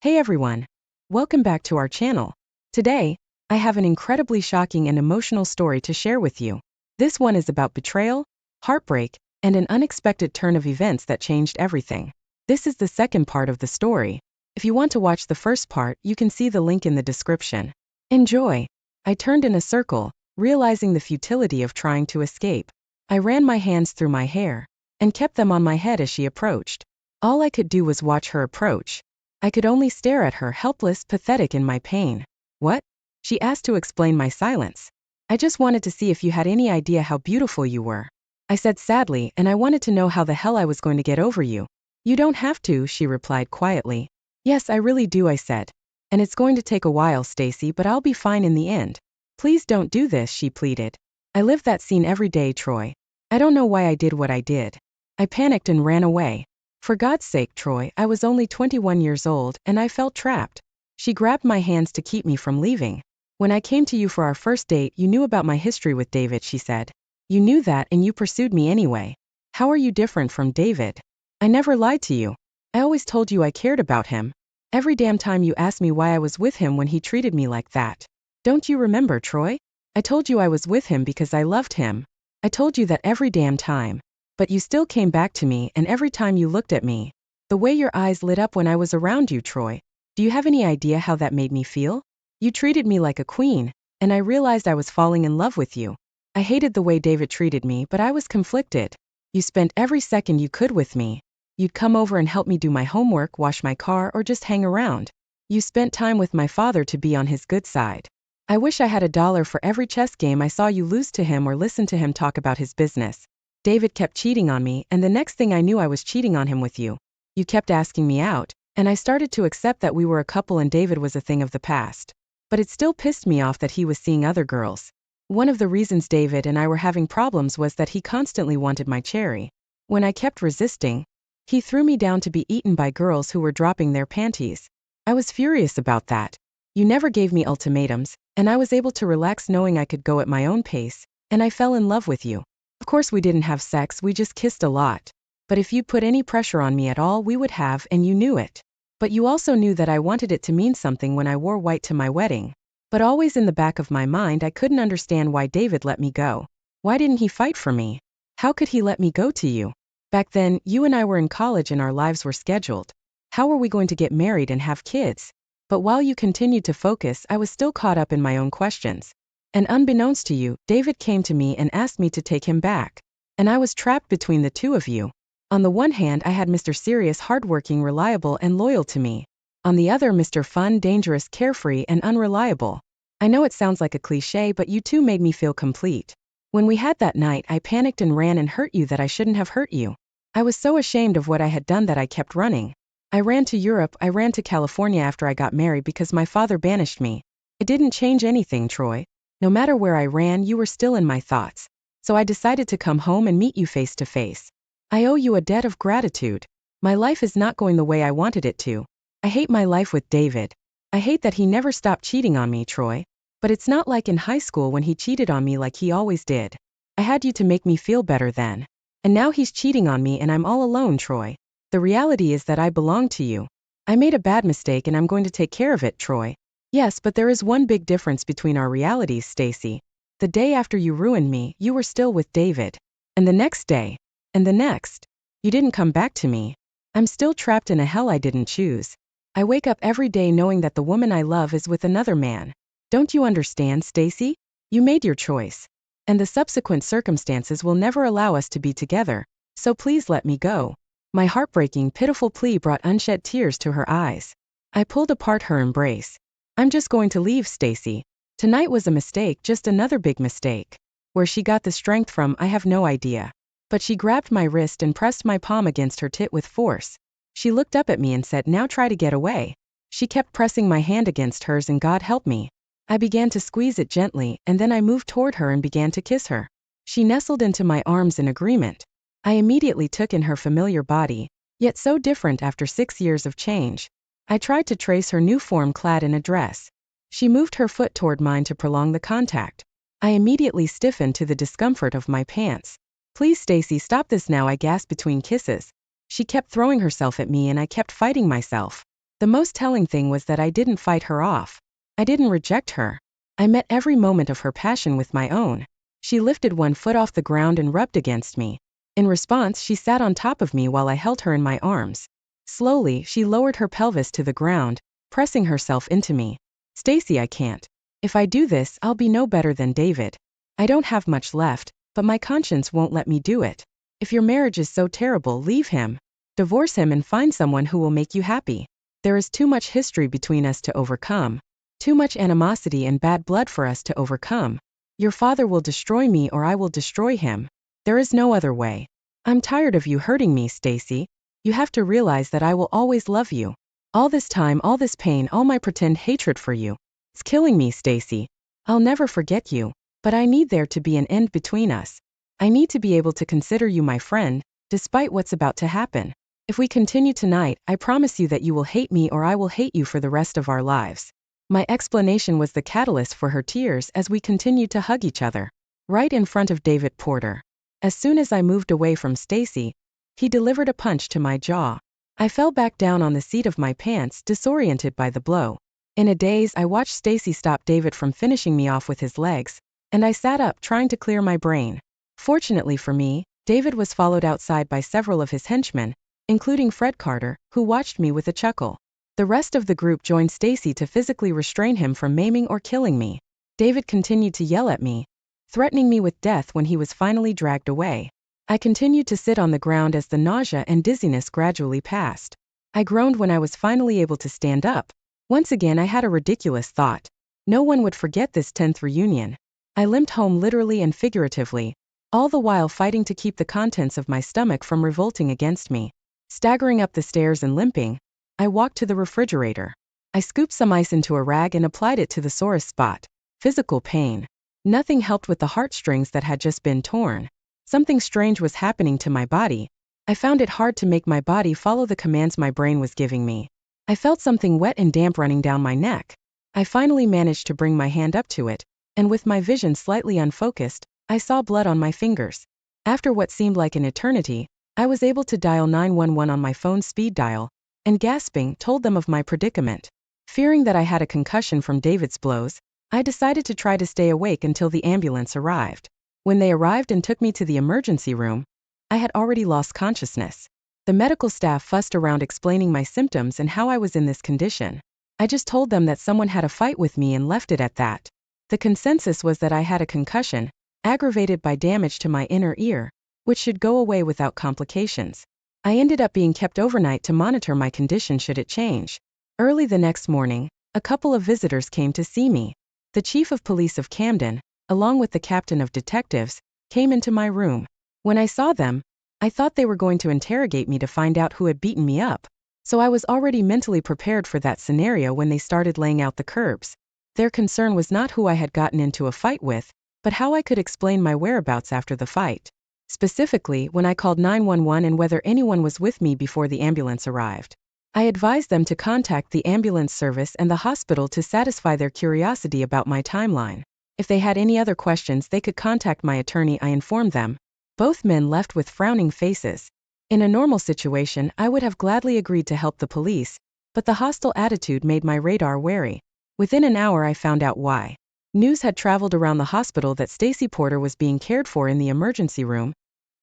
Hey everyone! Welcome back to our channel. Today, I have an incredibly shocking and emotional story to share with you. This one is about betrayal, heartbreak, and an unexpected turn of events that changed everything. This is the second part of the story. If you want to watch the first part, you can see the link in the description. Enjoy! I turned in a circle, realizing the futility of trying to escape. I ran my hands through my hair and kept them on my head as she approached. All I could do was watch her approach. I could only stare at her, helpless, pathetic in my pain. What? She asked to explain my silence. I just wanted to see if you had any idea how beautiful you were. I said sadly, and I wanted to know how the hell I was going to get over you. You don't have to, she replied quietly. Yes, I really do, I said. And it's going to take a while, Stacy, but I'll be fine in the end. Please don't do this, she pleaded. I live that scene every day, Troy. I don't know why I did what I did. I panicked and ran away. For God's sake, Troy, I was only 21 years old, and I felt trapped. She grabbed my hands to keep me from leaving. When I came to you for our first date, you knew about my history with David, she said. You knew that and you pursued me anyway. How are you different from David? I never lied to you. I always told you I cared about him. Every damn time you asked me why I was with him when he treated me like that. Don't you remember, Troy? I told you I was with him because I loved him. I told you that every damn time. But you still came back to me, and every time you looked at me, the way your eyes lit up when I was around you, Troy, do you have any idea how that made me feel? You treated me like a queen, and I realized I was falling in love with you. I hated the way David treated me, but I was conflicted. You spent every second you could with me. You'd come over and help me do my homework, wash my car, or just hang around. You spent time with my father to be on his good side. I wish I had $1 for every chess game I saw you lose to him or listen to him talk about his business. David kept cheating on me, and the next thing I knew I was cheating on him with you. You kept asking me out, and I started to accept that we were a couple and David was a thing of the past. But it still pissed me off that he was seeing other girls. One of the reasons David and I were having problems was that he constantly wanted my cherry. When I kept resisting, he threw me down to be eaten by girls who were dropping their panties. I was furious about that. You never gave me ultimatums, and I was able to relax knowing I could go at my own pace, and I fell in love with you. Of course we didn't have sex, we just kissed a lot. But if you'd put any pressure on me at all, we would have, and you knew it. But you also knew that I wanted it to mean something when I wore white to my wedding. But always in the back of my mind I couldn't understand why David let me go. Why didn't he fight for me? How could he let me go to you? Back then, you and I were in college and our lives were scheduled. How were we going to get married and have kids? But while you continued to focus, I was still caught up in my own questions. And unbeknownst to you, David came to me and asked me to take him back. And I was trapped between the two of you. On the one hand, I had Mr. Serious, hardworking, reliable, and loyal to me. On the other, Mr. Fun, dangerous, carefree, and unreliable. I know it sounds like a cliche, but you two made me feel complete. When we had that night, I panicked and ran and hurt you that I shouldn't have hurt you. I was so ashamed of what I had done that I kept running. I ran to Europe, I ran to California after I got married because my father banished me. It didn't change anything, Troy. No matter where I ran, you were still in my thoughts. So I decided to come home and meet you face to face. I owe you a debt of gratitude. My life is not going the way I wanted it to. I hate my life with David. I hate that he never stopped cheating on me, Troy. But it's not like in high school when he cheated on me like he always did. I had you to make me feel better then. And now he's cheating on me and I'm all alone, Troy. The reality is that I belong to you. I made a bad mistake and I'm going to take care of it, Troy. Yes, but there is one big difference between our realities, Stacy. The day after you ruined me, you were still with David. And the next day. And the next. You didn't come back to me. I'm still trapped in a hell I didn't choose. I wake up every day knowing that the woman I love is with another man. Don't you understand, Stacy? You made your choice. And the subsequent circumstances will never allow us to be together. So please let me go. My heartbreaking, pitiful plea brought unshed tears to her eyes. I pulled apart her embrace. I'm just going to leave, Stacy. Tonight was a mistake, just another big mistake. Where she got the strength from, I have no idea. But she grabbed my wrist and pressed my palm against her tit with force. She looked up at me and said, "Now try to get away." She kept pressing my hand against hers and God help me. I began to squeeze it gently, and then I moved toward her and began to kiss her. She nestled into my arms in agreement. I immediately took in her familiar body, yet so different after 6 years of change. I tried to trace her new form clad in a dress. She moved her foot toward mine to prolong the contact. I immediately stiffened to the discomfort of my pants. "Please, Stacy, stop this now," I gasped between kisses. She kept throwing herself at me and I kept fighting myself. The most telling thing was that I didn't fight her off. I didn't reject her. I met every moment of her passion with my own. She lifted one foot off the ground and rubbed against me. In response, she sat on top of me while I held her in my arms. Slowly, she lowered her pelvis to the ground, pressing herself into me. Stacy, I can't. If I do this, I'll be no better than David. I don't have much left, but my conscience won't let me do it. If your marriage is so terrible, leave him. Divorce him and find someone who will make you happy. There is too much history between us to overcome. Too much animosity and bad blood for us to overcome. Your father will destroy me or I will destroy him. There is no other way. I'm tired of you hurting me, Stacy. You have to realize that I will always love you. All this time, all this pain, all my pretend hatred for you. It's killing me, Stacy. I'll never forget you, but I need there to be an end between us. I need to be able to consider you my friend, despite what's about to happen. If we continue tonight, I promise you that you will hate me or I will hate you for the rest of our lives. My explanation was the catalyst for her tears as we continued to hug each other, right in front of David Porter. As soon as I moved away from Stacy, he delivered a punch to my jaw. I fell back down on the seat of my pants, disoriented by the blow. In a daze, I watched Stacy stop David from finishing me off with his legs, and I sat up trying to clear my brain. Fortunately for me, David was followed outside by several of his henchmen, including Fred Carter, who watched me with a chuckle. The rest of the group joined Stacy to physically restrain him from maiming or killing me. David continued to yell at me, threatening me with death when he was finally dragged away. I continued to sit on the ground as the nausea and dizziness gradually passed. I groaned when I was finally able to stand up. Once again, I had a ridiculous thought. No one would forget this 10th reunion. I limped home literally and figuratively, all the while fighting to keep the contents of my stomach from revolting against me. Staggering up the stairs and limping, I walked to the refrigerator. I scooped some ice into a rag and applied it to the sorest spot. Physical pain. Nothing helped with the heartstrings that had just been torn. Something strange was happening to my body. I found it hard to make my body follow the commands my brain was giving me. I felt something wet and damp running down my neck. I finally managed to bring my hand up to it, and with my vision slightly unfocused, I saw blood on my fingers. After what seemed like an eternity, I was able to dial 911 on my phone's speed dial, and gasping, told them of my predicament. Fearing that I had a concussion from David's blows, I decided to try to stay awake until the ambulance arrived. When they arrived and took me to the emergency room, I had already lost consciousness. The medical staff fussed around explaining my symptoms and how I was in this condition. I just told them that someone had a fight with me and left it at that. The consensus was that I had a concussion, aggravated by damage to my inner ear, which should go away without complications. I ended up being kept overnight to monitor my condition should it change. Early the next morning, a couple of visitors came to see me. The chief of police of Camden, along with the captain of detectives, came into my room. When I saw them, I thought they were going to interrogate me to find out who had beaten me up. So I was already mentally prepared for that scenario when they started laying out the curbs. Their concern was not who I had gotten into a fight with, but how I could explain my whereabouts after the fight. Specifically, when I called 911 and whether anyone was with me before the ambulance arrived. I advised them to contact the ambulance service and the hospital to satisfy their curiosity about my timeline. If they had any other questions, they could contact my attorney, I informed them. Both men left with frowning faces. In a normal situation, I would have gladly agreed to help the police, but the hostile attitude made my radar wary. Within an hour, I found out why. News had traveled around the hospital that Stacy Porter was being cared for in the emergency room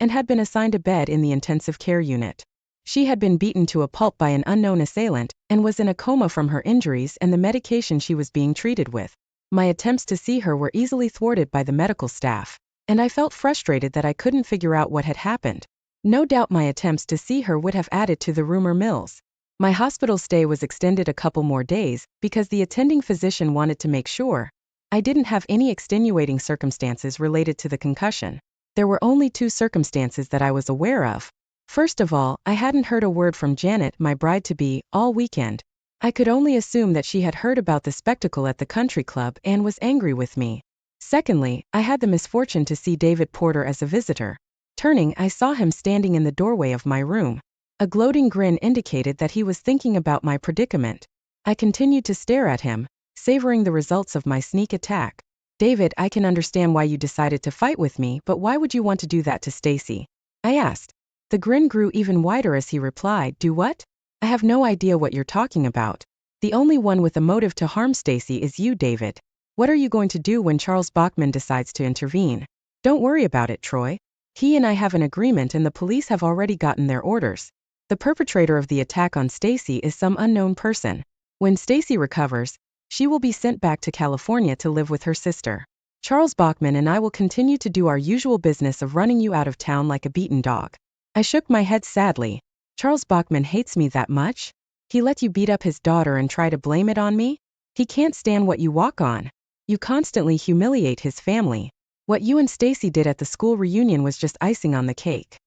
and had been assigned a bed in the intensive care unit. She had been beaten to a pulp by an unknown assailant and was in a coma from her injuries and the medication she was being treated with. My attempts to see her were easily thwarted by the medical staff, and I felt frustrated that I couldn't figure out what had happened. No doubt my attempts to see her would have added to the rumor mills. My hospital stay was extended a couple more days because the attending physician wanted to make sure I didn't have any extenuating circumstances related to the concussion. There were only 2 circumstances that I was aware of. First of all, I hadn't heard a word from Janet, my bride-to-be, all weekend. I could only assume that she had heard about the spectacle at the country club and was angry with me. Secondly, I had the misfortune to see David Porter as a visitor. Turning, I saw him standing in the doorway of my room. A gloating grin indicated that he was thinking about my predicament. I continued to stare at him, savoring the results of my sneak attack. David, I can understand why you decided to fight with me, but why would you want to do that to Stacy? I asked. The grin grew even wider as he replied, do what? I have no idea what you're talking about. The only one with a motive to harm Stacy is you, David. What are you going to do when Charles Bachman decides to intervene? Don't worry about it, Troy. He and I have an agreement and the police have already gotten their orders. The perpetrator of the attack on Stacy is some unknown person. When Stacy recovers, she will be sent back to California to live with her sister. Charles Bachman and I will continue to do our usual business of running you out of town like a beaten dog. I shook my head sadly. Charles Bachman hates me that much? He let you beat up his daughter and try to blame it on me? He can't stand what you walk on. You constantly humiliate his family. What you and Stacy did at the school reunion was just icing on the cake.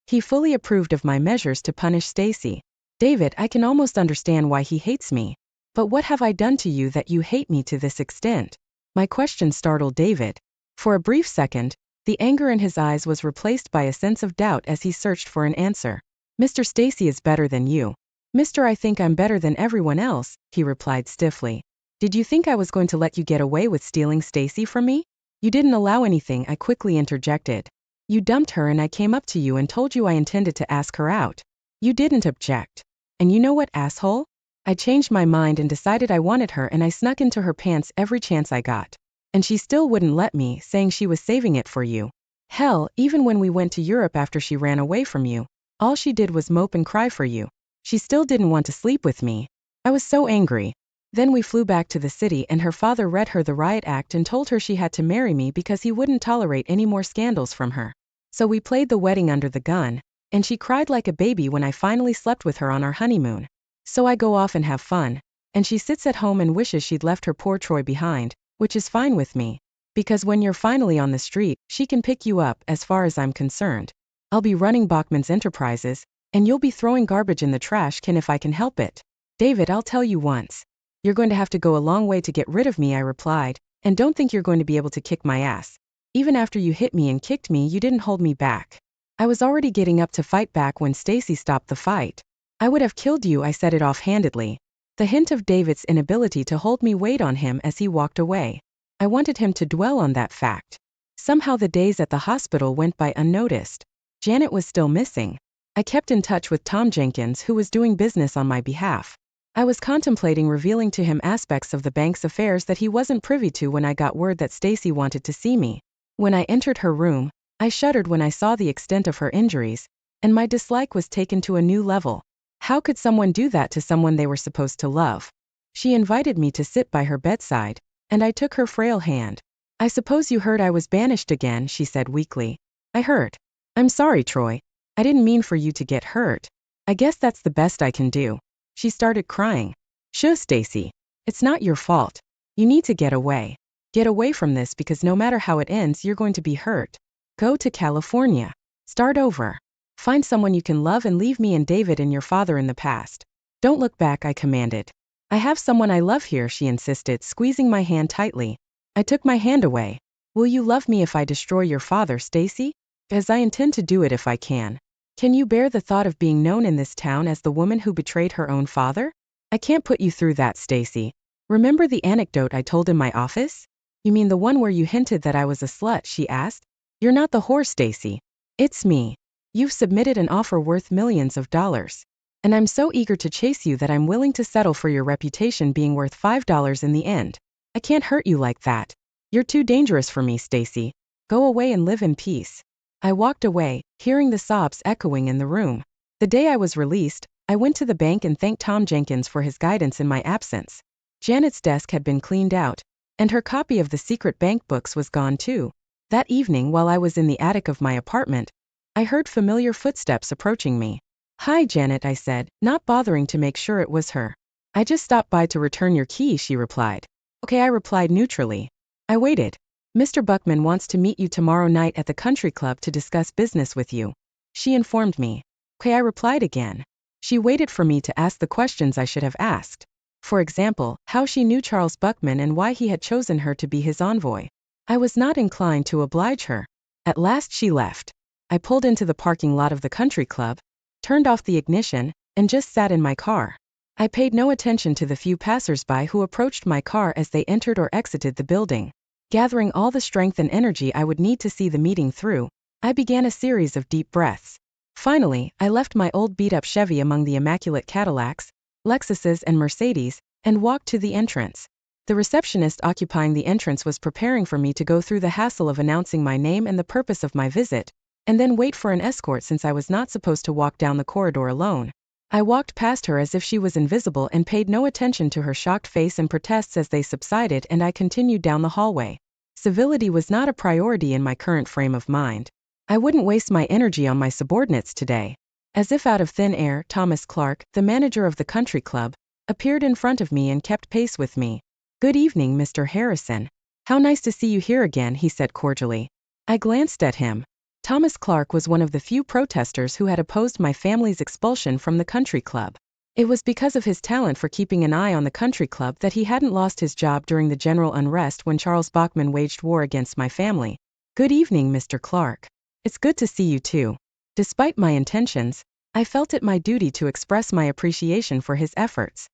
He fully approved of my measures to punish Stacy. David, I can almost understand why he hates me. But what have I done to you that you hate me to this extent? My question startled David. For a brief second, the anger in his eyes was replaced by a sense of doubt as he searched for an answer. Mr. Stacy is better than you. Mr. I think I'm better than everyone else, he replied stiffly. Did you think I was going to let you get away with stealing Stacy from me? You didn't allow anything, I quickly interjected. You dumped her and I came up to you and told you I intended to ask her out. You didn't object. And you know what, asshole? I changed my mind and decided I wanted her and I snuck into her pants every chance I got. And she still wouldn't let me, saying she was saving it for you. Hell, even when we went to Europe after she ran away from you, all she did was mope and cry for you. She still didn't want to sleep with me. I was so angry. Then we flew back to the city and her father read her the riot act and told her she had to marry me because he wouldn't tolerate any more scandals from her. So we played the wedding under the gun, and she cried like a baby when I finally slept with her on our honeymoon. So I go off and have fun, and she sits at home and wishes she'd left her poor Troy behind, which is fine with me. Because when you're finally on the street, she can pick you up, as far as I'm concerned. I'll be running Bachman's Enterprises, and you'll be throwing garbage in the trash can if I can help it. David, I'll tell you once. You're going to have to go a long way to get rid of me, I replied, and don't think you're going to be able to kick my ass. Even after you hit me and kicked me, you didn't hold me back. I was already getting up to fight back when Stacy stopped the fight. I would have killed you, I said it offhandedly. The hint of David's inability to hold me weighed on him as he walked away. I wanted him to dwell on that fact. Somehow the days at the hospital went by unnoticed. Janet was still missing. I kept in touch with Tom Jenkins, who was doing business on my behalf. I was contemplating revealing to him aspects of the bank's affairs that he wasn't privy to when I got word that Stacy wanted to see me. When I entered her room, I shuddered when I saw the extent of her injuries, and my dislike was taken to a new level. How could someone do that to someone they were supposed to love? She invited me to sit by her bedside, and I took her frail hand. I suppose you heard I was banished again, she said weakly. I heard. I'm sorry, Troy. I didn't mean for you to get hurt. I guess that's the best I can do. She started crying. Shush, Stacy. It's not your fault. You need to get away. Get away from this because no matter how it ends, you're going to be hurt. Go to California. Start over. Find someone you can love and leave me and David and your father in the past. Don't look back, I commanded. I have someone I love here, she insisted, squeezing my hand tightly. I took my hand away. Will you love me if I destroy your father, Stacy? As I intend to do it if I can. Can you bear the thought of being known in this town as the woman who betrayed her own father? I can't put you through that, Stacy. Remember the anecdote I told in my office? You mean the one where you hinted that I was a slut, she asked. You're not the whore, Stacy. It's me. You've submitted an offer worth millions of dollars. And I'm so eager to chase you that I'm willing to settle for your reputation being worth $5 in the end. I can't hurt you like that. You're too dangerous for me, Stacy. Go away and live in peace. I walked away, hearing the sobs echoing in the room. The day I was released, I went to the bank and thanked Tom Jenkins for his guidance in my absence. Janet's desk had been cleaned out, and her copy of the secret bank books was gone too. That evening, while I was in the attic of my apartment, I heard familiar footsteps approaching me. Hi, Janet, I said, not bothering to make sure it was her. I just stopped by to return your key, she replied. Okay, I replied neutrally. I waited. Mr. Bachman wants to meet you tomorrow night at the country club to discuss business with you. She informed me. Okay, I replied again. She waited for me to ask the questions I should have asked. For example, how she knew Charles Bachman and why he had chosen her to be his envoy. I was not inclined to oblige her. At last she left. I pulled into the parking lot of the country club, turned off the ignition, and just sat in my car. I paid no attention to the few passers-by who approached my car as they entered or exited the building. Gathering all the strength and energy I would need to see the meeting through, I began a series of deep breaths. Finally, I left my old beat-up Chevy among the immaculate Cadillacs, Lexuses and Mercedes, and walked to the entrance. The receptionist occupying the entrance was preparing for me to go through the hassle of announcing my name and the purpose of my visit, and then wait for an escort since I was not supposed to walk down the corridor alone. I walked past her as if she was invisible and paid no attention to her shocked face and protests as they subsided, and I continued down the hallway. Civility was not a priority in my current frame of mind. I wouldn't waste my energy on my subordinates today. As if out of thin air, Thomas Clark, the manager of the country club, appeared in front of me and kept pace with me. "Good evening, Mr. Harrison. How nice to see you here again," he said cordially. I glanced at him. Thomas Clark was one of the few protesters who had opposed my family's expulsion from the country club. It was because of his talent for keeping an eye on the country club that he hadn't lost his job during the general unrest when Charles Bachman waged war against my family. "Good evening, Mr. Clark. It's good to see you too." Despite my intentions, I felt it my duty to express my appreciation for his efforts.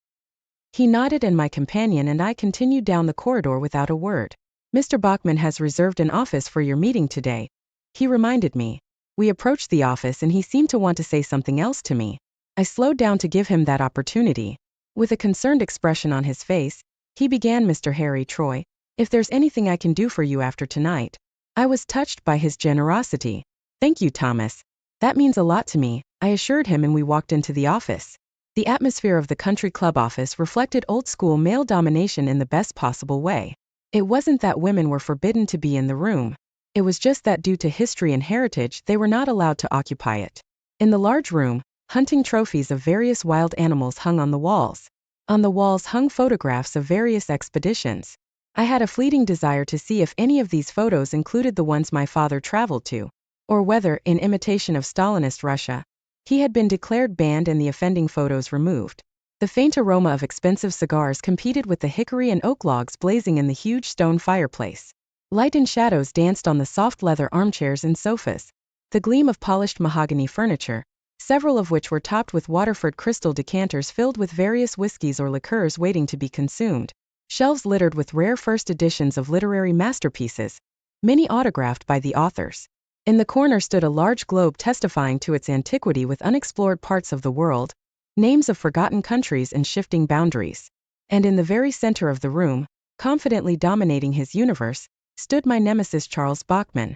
He nodded, and my companion and I continued down the corridor without a word. "Mr. Bachman has reserved an office for your meeting today," he reminded me. We approached the office and he seemed to want to say something else to me. I slowed down to give him that opportunity. With a concerned expression on his face, he began, "Mr. Harry Troy, if there's anything I can do for you after tonight." I was touched by his generosity. "Thank you, Thomas. That means a lot to me," I assured him, and we walked into the office. The atmosphere of the country club office reflected old-school male domination in the best possible way. It wasn't that women were forbidden to be in the room. It was just that due to history and heritage they were not allowed to occupy it. In the large room, hunting trophies of various wild animals hung on the walls. On the walls hung photographs of various expeditions. I had a fleeting desire to see if any of these photos included the ones my father traveled to, or whether, in imitation of Stalinist Russia, he had been declared banned and the offending photos removed. The faint aroma of expensive cigars competed with the hickory and oak logs blazing in the huge stone fireplace. Light and shadows danced on the soft leather armchairs and sofas. The gleam of polished mahogany furniture, several of which were topped with Waterford crystal decanters filled with various whiskies or liqueurs waiting to be consumed. Shelves littered with rare first editions of literary masterpieces, many autographed by the authors. In the corner stood a large globe testifying to its antiquity with unexplored parts of the world, names of forgotten countries and shifting boundaries. And in the very center of the room, confidently dominating his universe, stood my nemesis Charles Bachman.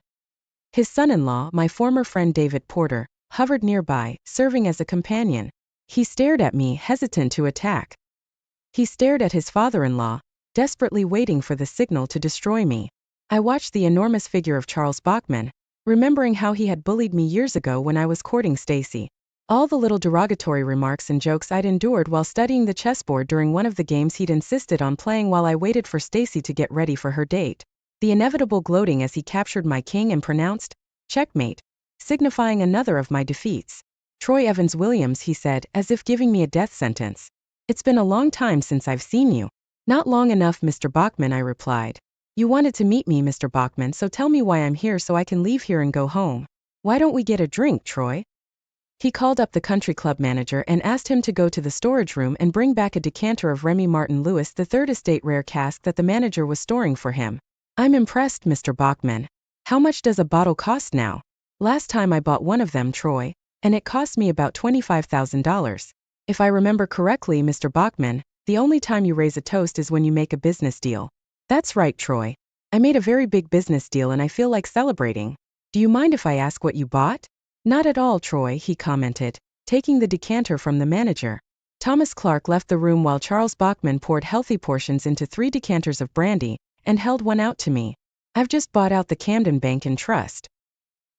His son-in-law, my former friend David Porter, hovered nearby, serving as a companion. He stared at me, hesitant to attack. He stared at his father-in-law, desperately waiting for the signal to destroy me. I watched the enormous figure of Charles Bachman, remembering how he had bullied me years ago when I was courting Stacy. All the little derogatory remarks and jokes I'd endured while studying the chessboard during one of the games he'd insisted on playing while I waited for Stacy to get ready for her date. The inevitable gloating as he captured my king and pronounced, "Checkmate," signifying another of my defeats. "Troy Evans Williams," he said, as if giving me a death sentence. "It's been a long time since I've seen you." "Not long enough, Mr. Bachman," I replied. "You wanted to meet me, Mr. Bachman, so tell me why I'm here so I can leave here and go home. Why don't we get a drink, Troy?" He called up the country club manager and asked him to go to the storage room and bring back a decanter of Remy Martin Lewis III Estate rare cask that the manager was storing for him. "I'm impressed, Mr. Bachman. How much does a bottle cost now?" "Last time I bought one of them, Troy, and it cost me about $25,000. If I remember correctly, Mr. Bachman, the only time you raise a toast is when you make a business deal." "That's right, Troy. I made a very big business deal and I feel like celebrating. Do you mind if I ask what you bought?" "Not at all, Troy," he commented, taking the decanter from the manager. Thomas Clark left the room while Charles Bachman poured healthy portions into 3 decanters of brandy and held one out to me. "I've just bought out the Camden Bank and Trust."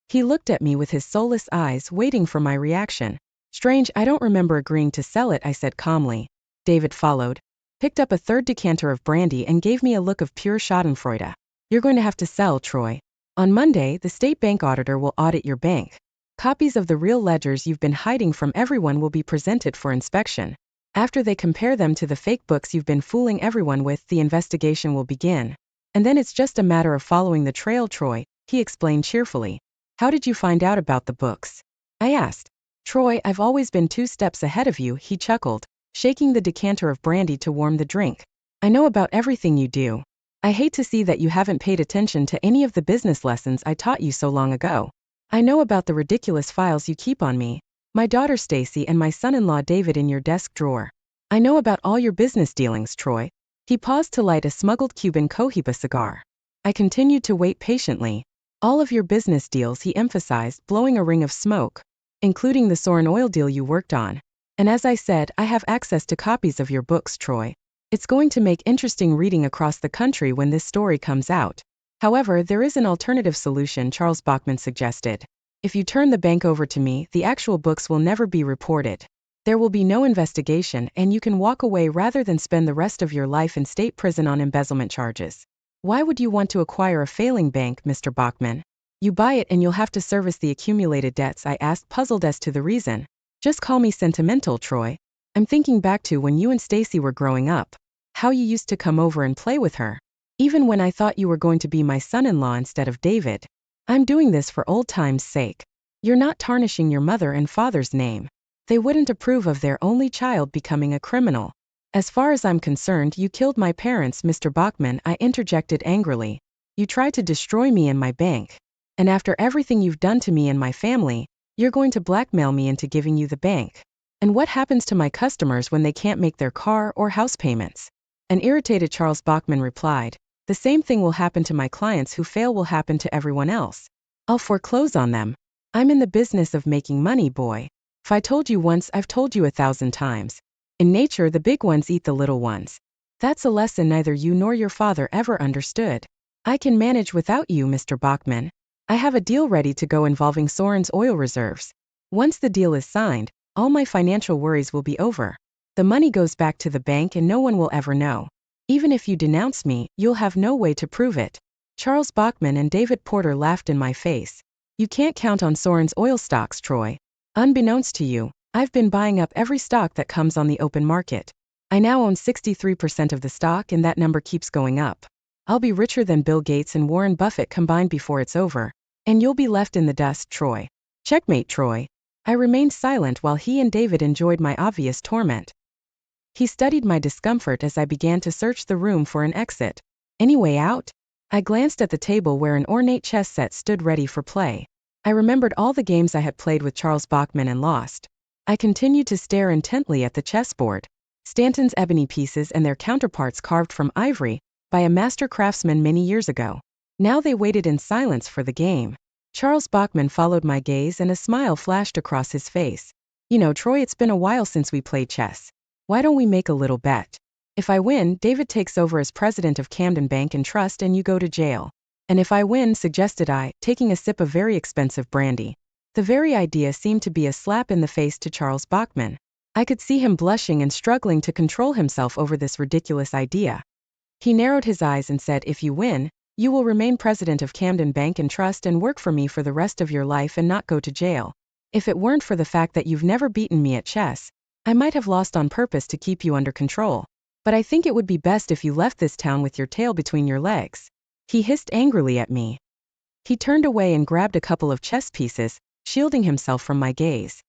He looked at me with his soulless eyes, waiting for my reaction. "Strange, I don't remember agreeing to sell it," I said calmly. David followed, picked up a 3rd decanter of brandy and gave me a look of pure schadenfreude. "You're going to have to sell, Troy. On Monday, the state bank auditor will audit your bank. Copies of the real ledgers you've been hiding from everyone will be presented for inspection. After they compare them to the fake books you've been fooling everyone with, the investigation will begin. And then it's just a matter of following the trail, Troy," he explained cheerfully. "How did you find out about the books?" I asked. "Troy, I've always been 2 steps ahead of you," he chuckled, shaking the decanter of brandy to warm the drink. "I know about everything you do. I hate to see that you haven't paid attention to any of the business lessons I taught you so long ago." I know about the ridiculous files you keep on me, my daughter Stacy and my son-in-law David in your desk drawer. I know about all your business dealings, Troy. He paused to light a smuggled Cuban Cohiba cigar. I continued to wait patiently. All of your business deals, he emphasized, blowing a ring of smoke, including the Soren oil deal you worked on. And as I said, I have access to copies of your books, Troy. It's going to make interesting reading across the country when this story comes out. However, there is an alternative solution, Charles Bachman suggested. If you turn the bank over to me, the actual books will never be reported. There will be no investigation, and you can walk away rather than spend the rest of your life in state prison on embezzlement charges. Why would you want to acquire a failing bank, Mr. Bachman? You buy it and you'll have to service the accumulated debts, I asked, puzzled as to the reason. Just call me sentimental, Troy. I'm thinking back to when you and Stacy were growing up. How you used to come over and play with her. Even when I thought you were going to be my son-in-law instead of David. I'm doing this for old time's sake. You're not tarnishing your mother and father's name. They wouldn't approve of their only child becoming a criminal. As far as I'm concerned, you killed my parents, Mr. Bachman, I interjected angrily. You tried to destroy me and my bank. And after everything you've done to me and my family, you're going to blackmail me into giving you the bank. And what happens to my customers when they can't make their car or house payments? An irritated Charles Bachman replied, the same thing will happen to my clients who fail will happen to everyone else. I'll foreclose on them. I'm in the business of making money, boy. If I told you once, I've told you 1,000 times. In nature, the big ones eat the little ones. That's a lesson neither you nor your father ever understood. I can manage without you, Mr. Bachman. I have a deal ready to go involving Soren's oil reserves. Once the deal is signed, all my financial worries will be over. The money goes back to the bank and no one will ever know. Even if you denounce me, you'll have no way to prove it. Charles Bachman and David Porter laughed in my face. You can't count on Soren's oil stocks, Troy. Unbeknownst to you, I've been buying up every stock that comes on the open market. I now own 63% of the stock and that number keeps going up. I'll be richer than Bill Gates and Warren Buffett combined before it's over. And you'll be left in the dust, Troy. Checkmate, Troy. I remained silent while he and David enjoyed my obvious torment. He studied my discomfort as I began to search the room for an exit. Any way out? I glanced at the table where an ornate chess set stood ready for play. I remembered all the games I had played with Charles Bachman and lost. I continued to stare intently at the chessboard. Stanton's ebony pieces and their counterparts carved from ivory, by a master craftsman many years ago. Now they waited in silence for the game. Charles Bachman followed my gaze and a smile flashed across his face. You know, Troy, it's been a while since we played chess. Why don't we make a little bet? If I win, David takes over as president of Camden Bank and Trust and you go to jail. And if I win, suggested I, taking a sip of very expensive brandy. The very idea seemed to be a slap in the face to Charles Bachman. I could see him blushing and struggling to control himself over this ridiculous idea. He narrowed his eyes and said, if you win, you will remain president of Camden Bank and Trust and work for me for the rest of your life and not go to jail. If it weren't for the fact that you've never beaten me at chess, I might have lost on purpose to keep you under control. But I think it would be best if you left this town with your tail between your legs. He hissed angrily at me. He turned away and grabbed a couple of chess pieces, shielding himself from my gaze.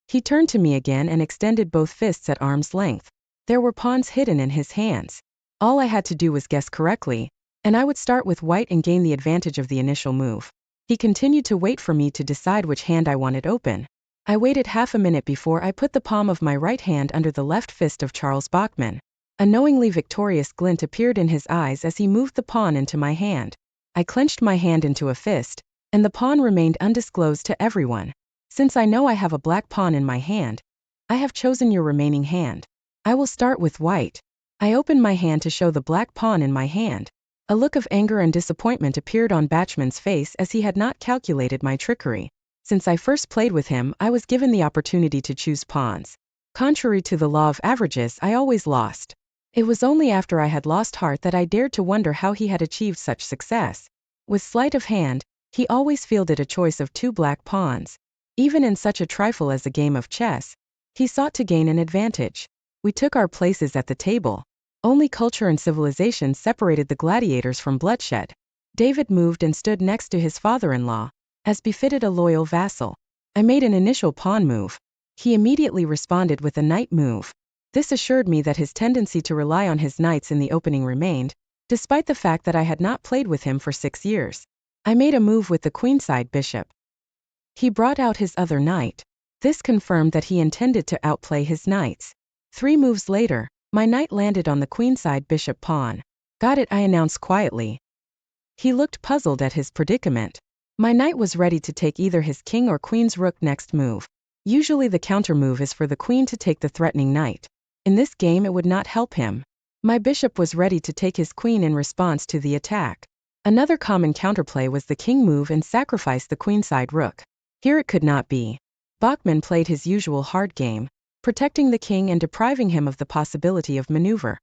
He turned to me again and extended both fists at arm's length. There were pawns hidden in his hands. All I had to do was guess correctly, and I would start with white and gain the advantage of the initial move. He continued to wait for me to decide which hand I wanted open. I waited half a minute before I put the palm of my right hand under the left fist of Charles Bachman. A knowingly victorious glint appeared in his eyes as he moved the pawn into my hand. I clenched my hand into a fist, and the pawn remained undisclosed to everyone. Since I know I have a black pawn in my hand, I have chosen your remaining hand. I will start with white. I opened my hand to show the black pawn in my hand. A look of anger and disappointment appeared on Bachman's face as he had not calculated my trickery. Since I first played with him, I was given the opportunity to choose pawns. Contrary to the law of averages, I always lost. It was only after I had lost heart that I dared to wonder how he had achieved such success. With sleight of hand, he always fielded a choice of 2 black pawns. Even in such a trifle as a game of chess, he sought to gain an advantage. We took our places at the table. Only culture and civilization separated the gladiators from bloodshed. David moved and stood next to his father-in-law, as befitted a loyal vassal. I made an initial pawn move. He immediately responded with a knight move. This assured me that his tendency to rely on his knights in the opening remained, despite the fact that I had not played with him for 6 years. I made a move with the queenside bishop. He brought out his other knight. This confirmed that he intended to outplay his knights. 3 moves later, my knight landed on the queenside bishop pawn. Got it, I announced quietly. He looked puzzled at his predicament. My knight was ready to take either his king or queen's rook next move. Usually the counter move is for the queen to take the threatening knight. In this game it would not help him. My bishop was ready to take his queen in response to the attack. Another common counterplay was the king move and sacrifice the queenside rook. Here it could not be. Bachmann played his usual hard game, protecting the king and depriving him of the possibility of maneuver.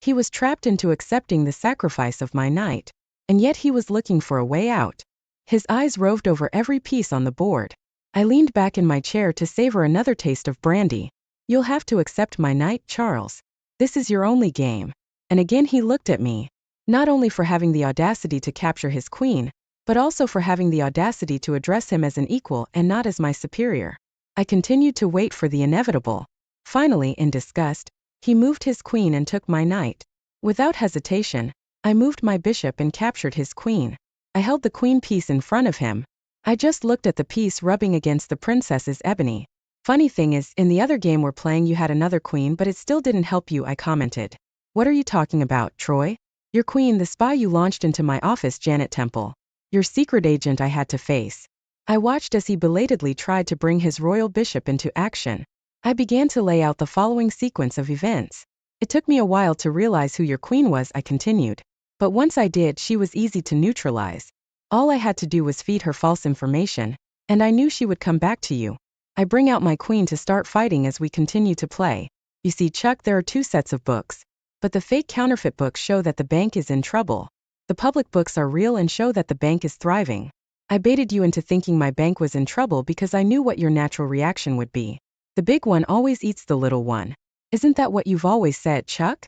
He was trapped into accepting the sacrifice of my knight, and yet he was looking for a way out. His eyes roved over every piece on the board. I leaned back in my chair to savor another taste of brandy. You'll have to accept my knight, Charles. This is your only game. And again he looked at me, not only for having the audacity to capture his queen, but also for having the audacity to address him as an equal and not as my superior. I continued to wait for the inevitable. Finally, in disgust, he moved his queen and took my knight. Without hesitation, I moved my bishop and captured his queen. I held the queen piece in front of him. I just looked at the piece rubbing against the princess's ebony. Funny thing is, in the other game we're playing you had another queen but it still didn't help you, I commented. What are you talking about, Troy? Your queen, the spy you launched into my office, Janet Temple. Your secret agent I had to face. I watched as he belatedly tried to bring his royal bishop into action. I began to lay out the following sequence of events. It took me a while to realize who your queen was, I continued. But once I did, she was easy to neutralize. All I had to do was feed her false information, and I knew she would come back to you. I bring out my queen to start fighting as we continue to play. You see, Chuck, there are 2 sets of books. But the fake counterfeit books show that the bank is in trouble. The public books are real and show that the bank is thriving. I baited you into thinking my bank was in trouble because I knew what your natural reaction would be. The big one always eats the little one. Isn't that what you've always said, Chuck?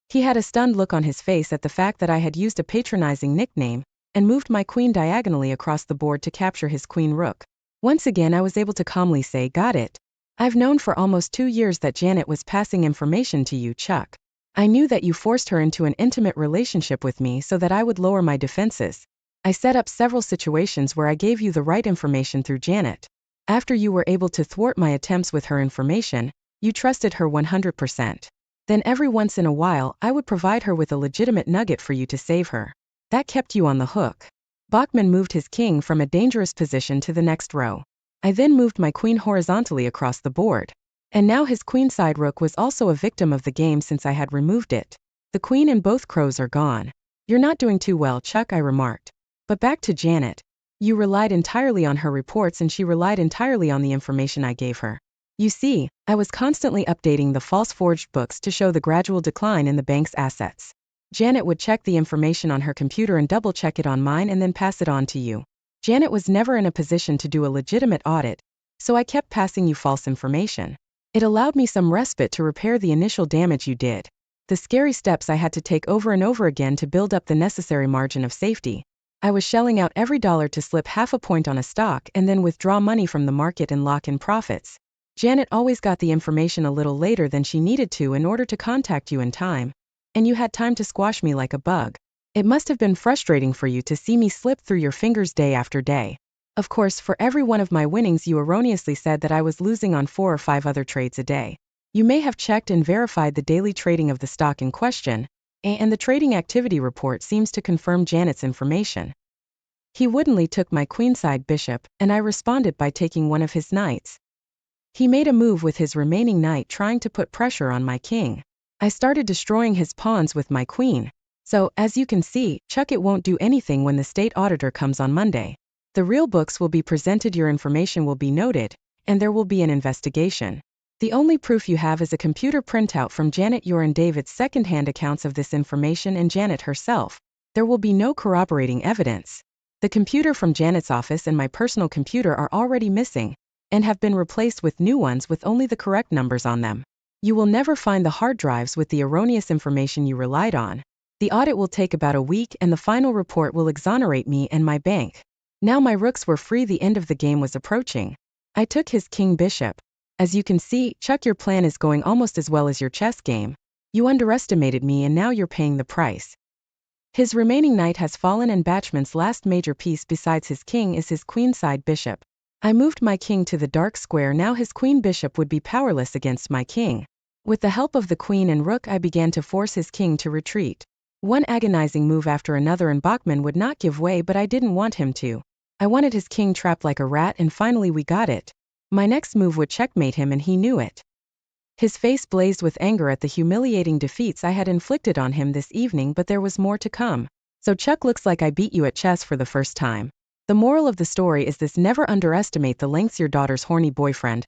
He had a stunned look on his face at the fact that I had used a patronizing nickname and moved my queen diagonally across the board to capture his queen rook. Once again I was able to calmly say, got it. I've known for almost 2 years that Janet was passing information to you, Chuck. I knew that you forced her into an intimate relationship with me so that I would lower my defenses. I set up several situations where I gave you the right information through Janet. After you were able to thwart my attempts with her information, you trusted her 100%. Then every once in a while I would provide her with a legitimate nugget for you to save her. That kept you on the hook. Bachmann moved his king from a dangerous position to the next row. I then moved my queen horizontally across the board. And now his queenside rook was also a victim of the game since I had removed it. The queen and both crows are gone. You're not doing too well, Chuck, I remarked. But back to Janet. You relied entirely on her reports and she relied entirely on the information I gave her. You see, I was constantly updating the false forged books to show the gradual decline in the bank's assets. Janet would check the information on her computer and double-check it on mine and then pass it on to you. Janet was never in a position to do a legitimate audit, so I kept passing you false information. It allowed me some respite to repair the initial damage you did. The scary steps I had to take over and over again to build up the necessary margin of safety. I was shelling out every dollar to slip half a point on a stock and then withdraw money from the market and lock in profits. Janet always got the information a little later than she needed to in order to contact you in time. And you had time to squash me like a bug. It must have been frustrating for you to see me slip through your fingers day after day. Of course, for every one of my winnings you erroneously said that I was losing on 4 or 5 other trades a day. You may have checked and verified the daily trading of the stock in question, and the trading activity report seems to confirm Janet's information. He woodenly took my queenside bishop, and I responded by taking one of his knights. He made a move with his remaining knight trying to put pressure on my king. I started destroying his pawns with my queen. So, as you can see, Chuck, it won't do anything when the state auditor comes on Monday. The real books will be presented, your information will be noted, and there will be an investigation. The only proof you have is a computer printout from Janet, your and David's second-hand accounts of this information and Janet herself. There will be no corroborating evidence. The computer from Janet's office and my personal computer are already missing, and have been replaced with new ones with only the correct numbers on them. You will never find the hard drives with the erroneous information you relied on. The audit will take about a week and the final report will exonerate me and my bank. Now my rooks were free, the end of the game was approaching. I took his king bishop. As you can see, Chuck, your plan is going almost as well as your chess game. You underestimated me and now you're paying the price. His remaining knight has fallen and Bachmann's last major piece besides his king is his queenside bishop. I moved my king to the dark square. Now his queen bishop would be powerless against my king. With the help of the queen and rook, I began to force his king to retreat. One agonizing move after another and Bachmann would not give way, but I didn't want him to. I wanted his king trapped like a rat, and finally we got it. My next move would checkmate him, and he knew it. His face blazed with anger at the humiliating defeats I had inflicted on him this evening, but there was more to come. So Chuck, looks like I beat you at chess for the first time. The moral of the story is this: never underestimate the lengths your daughter's horny boyfriend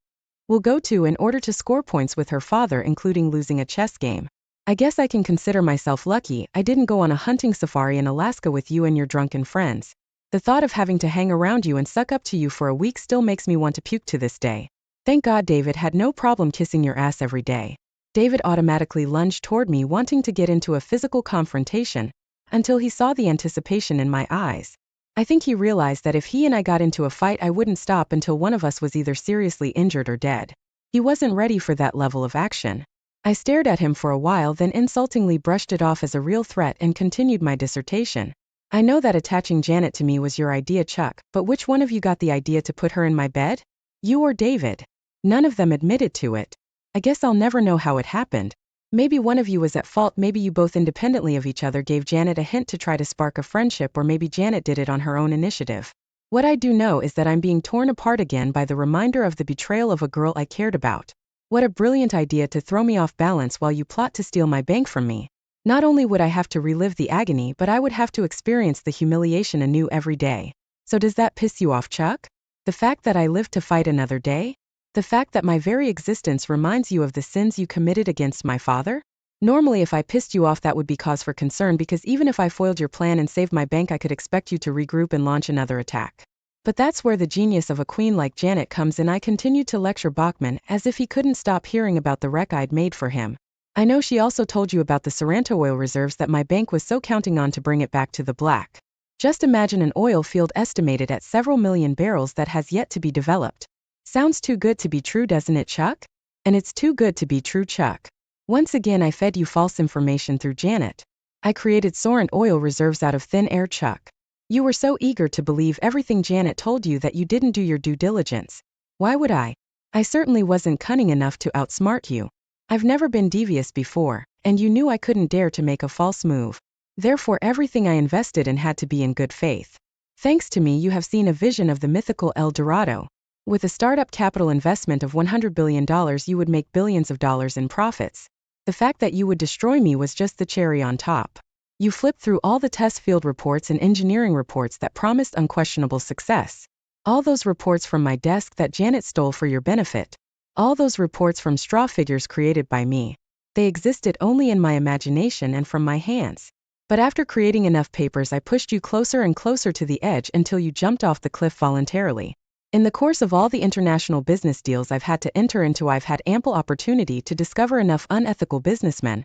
will go to in order to score points with her father, including losing a chess game. I guess I can consider myself lucky I didn't go on a hunting safari in Alaska with you and your drunken friends. The thought of having to hang around you and suck up to you for a week still makes me want to puke to this day. Thank God David had no problem kissing your ass every day. David automatically lunged toward me, wanting to get into a physical confrontation, until he saw the anticipation in my eyes. I think he realized that if he and I got into a fight, I wouldn't stop until one of us was either seriously injured or dead. He wasn't ready for that level of action. I stared at him for a while, then insultingly brushed it off as a real threat and continued my dissertation. I know that attaching Janet to me was your idea, Chuck, but which one of you got the idea to put her in my bed? You or David? None of them admitted to it. I guess I'll never know how it happened. Maybe one of you was at fault, maybe you both independently of each other gave Janet a hint to try to spark a friendship, or maybe Janet did it on her own initiative. What I do know is that I'm being torn apart again by the reminder of the betrayal of a girl I cared about. What a brilliant idea to throw me off balance while you plot to steal my bank from me. Not only would I have to relive the agony, but I would have to experience the humiliation anew every day. So does that piss you off, Chuck? The fact that I live to fight another day? The fact that my very existence reminds you of the sins you committed against my father? Normally if I pissed you off that would be cause for concern, because even if I foiled your plan and saved my bank, I could expect you to regroup and launch another attack. But that's where the genius of a queen like Janet comes in. I continued to lecture Bachmann, as if he couldn't stop hearing about the wreck I'd made for him. I know she also told you about the Sorrento oil reserves that my bank was so counting on to bring it back to the black. Just imagine an oil field estimated at several million barrels that has yet to be developed. Sounds too good to be true, doesn't it, Chuck? And it's too good to be true, Chuck. Once again I fed you false information through Janet. I created Sorrent oil reserves out of thin air, Chuck. You were so eager to believe everything Janet told you that you didn't do your due diligence. Why would I? I certainly wasn't cunning enough to outsmart you. I've never been devious before, and you knew I couldn't dare to make a false move. Therefore everything I invested in had to be in good faith. Thanks to me you have seen a vision of the mythical El Dorado. With a startup capital investment of $100 billion, you would make billions of dollars in profits. The fact that you would destroy me was just the cherry on top. You flipped through all the test field reports and engineering reports that promised unquestionable success. All those reports from my desk that Janet stole for your benefit. All those reports from straw figures created by me. They existed only in my imagination and from my hands. But after creating enough papers, I pushed you closer and closer to the edge until you jumped off the cliff voluntarily. In the course of all the international business deals I've had to enter into, I've had ample opportunity to discover enough unethical businessmen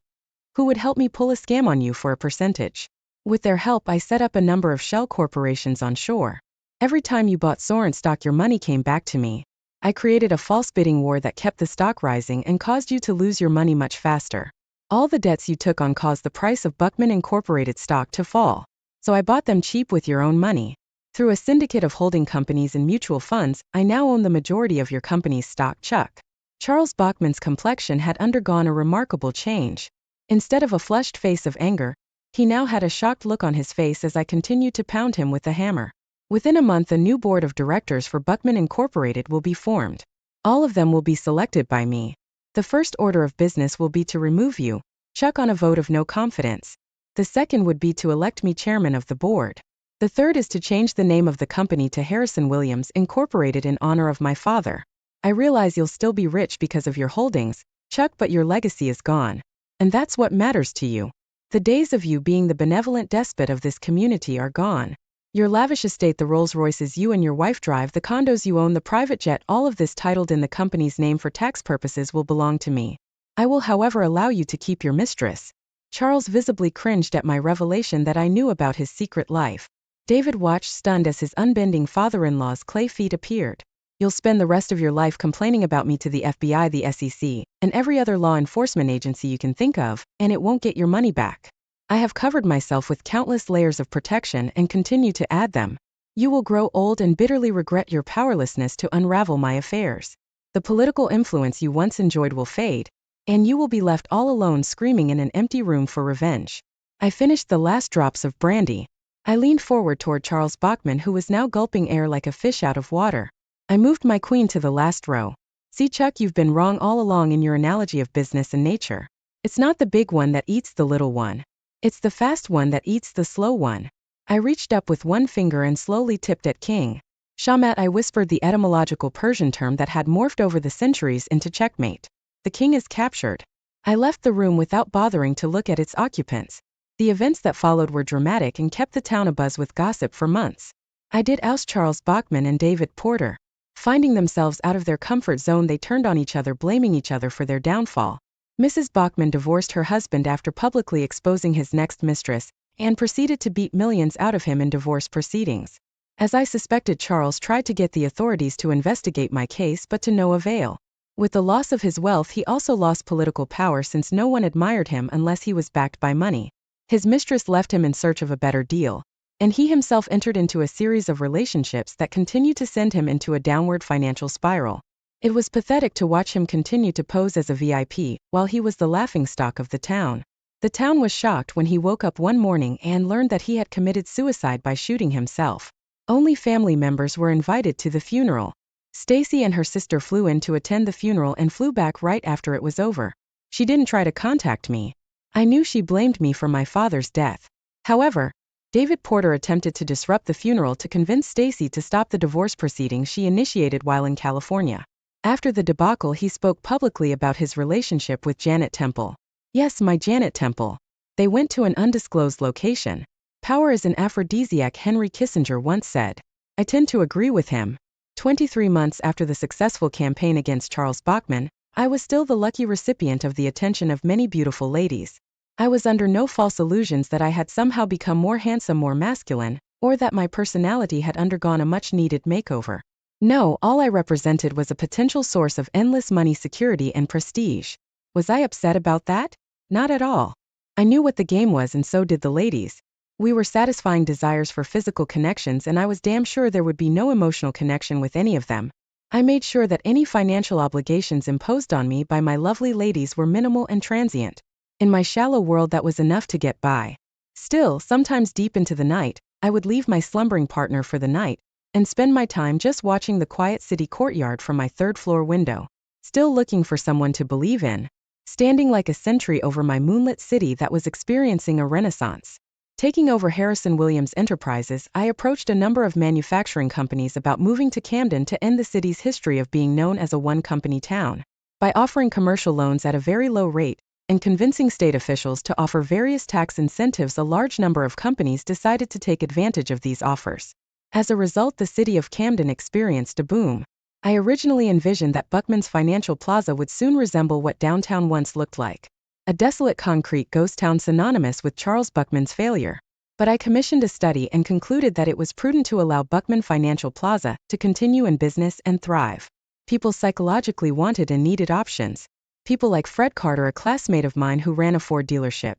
who would help me pull a scam on you for a percentage. With their help, I set up a number of shell corporations on shore. Every time you bought Sorrent stock, your money came back to me. I created a false bidding war that kept the stock rising and caused you to lose your money much faster. All the debts you took on caused the price of Bachmann Incorporated stock to fall. So I bought them cheap with your own money. Through a syndicate of holding companies and mutual funds, I now own the majority of your company's stock, Chuck. Charles Bachmann's complexion had undergone a remarkable change. Instead of a flushed face of anger, he now had a shocked look on his face as I continued to pound him with the hammer. Within a month, a new board of directors for Bachmann Incorporated will be formed. All of them will be selected by me. The first order of business will be to remove you, Chuck, on a vote of no confidence. The second would be to elect me chairman of the board. The third is to change the name of the company to Harrison Williams Incorporated in honor of my father. I realize you'll still be rich because of your holdings, Chuck, but your legacy is gone. And that's what matters to you. The days of you being the benevolent despot of this community are gone. Your lavish estate, the Rolls Royces you and your wife drive, the condos you own, the private jet, all of this titled in the company's name for tax purposes will belong to me. I will, however, allow you to keep your mistress. Charles visibly cringed at my revelation that I knew about his secret life. David watched stunned as his unbending father-in-law's clay feet appeared. You'll spend the rest of your life complaining about me to the FBI, the SEC, and every other law enforcement agency you can think of, and it won't get your money back. I have covered myself with countless layers of protection and continue to add them. You will grow old and bitterly regret your powerlessness to unravel my affairs. The political influence you once enjoyed will fade, and you will be left all alone screaming in an empty room for revenge. I finished the last drops of brandy. I leaned forward toward Charles Bachman, who was now gulping air like a fish out of water. I moved my queen to the last row. See, Chuck, you've been wrong all along in your analogy of business and nature. It's not the big one that eats the little one. It's the fast one that eats the slow one. I reached up with one finger and slowly tipped at King. Shamat, I whispered the etymological Persian term that had morphed over the centuries into checkmate. The king is captured. I left the room without bothering to look at its occupants. The events that followed were dramatic and kept the town abuzz with gossip for months. I did oust Charles Bachman and David Porter. Finding themselves out of their comfort zone, they turned on each other, blaming each other for their downfall. Mrs. Bachman divorced her husband after publicly exposing his next mistress, and proceeded to beat millions out of him in divorce proceedings. As I suspected, Charles tried to get the authorities to investigate my case, but to no avail. With the loss of his wealth, he also lost political power, since no one admired him unless he was backed by money. His mistress left him in search of a better deal, and he himself entered into a series of relationships that continued to send him into a downward financial spiral. It was pathetic to watch him continue to pose as a VIP, while he was the laughingstock of the town. The town was shocked when he woke up one morning and learned that he had committed suicide by shooting himself. Only family members were invited to the funeral. Stacy and her sister flew in to attend the funeral and flew back right after it was over. She didn't try to contact me. I knew she blamed me for my father's death. However, David Porter attempted to disrupt the funeral to convince Stacy to stop the divorce proceedings she initiated while in California. After the debacle, he spoke publicly about his relationship with Janet Temple. Yes, my Janet Temple. They went to an undisclosed location. Power is an aphrodisiac, Henry Kissinger once said. I tend to agree with him. 23 months after the successful campaign against Charles Bachman, I was still the lucky recipient of the attention of many beautiful ladies. I was under no false illusions that I had somehow become more handsome, more masculine, or that my personality had undergone a much-needed makeover. No, all I represented was a potential source of endless money, security, and prestige. Was I upset about that? Not at all. I knew what the game was, and so did the ladies. We were satisfying desires for physical connections, and I was damn sure there would be no emotional connection with any of them. I made sure that any financial obligations imposed on me by my lovely ladies were minimal and transient. In my shallow world, that was enough to get by. Still, sometimes deep into the night, I would leave my slumbering partner for the night, and spend my time just watching the quiet city courtyard from my third-floor window. Still looking for someone to believe in. Standing like a sentry over my moonlit city that was experiencing a renaissance. Taking over Harrison Williams Enterprises, I approached a number of manufacturing companies about moving to Camden to end the city's history of being known as a one-company town. By offering commercial loans at a very low rate, and convincing state officials to offer various tax incentives, a large number of companies decided to take advantage of these offers. As a result, the city of Camden experienced a boom. I originally envisioned that Buckman's Financial Plaza would soon resemble what downtown once looked like. A desolate concrete ghost town synonymous with Charles Bachman's failure. But I commissioned a study and concluded that it was prudent to allow Buckman Financial Plaza to continue in business and thrive. People psychologically wanted and needed options. People like Fred Carter, a classmate of mine who ran a Ford dealership.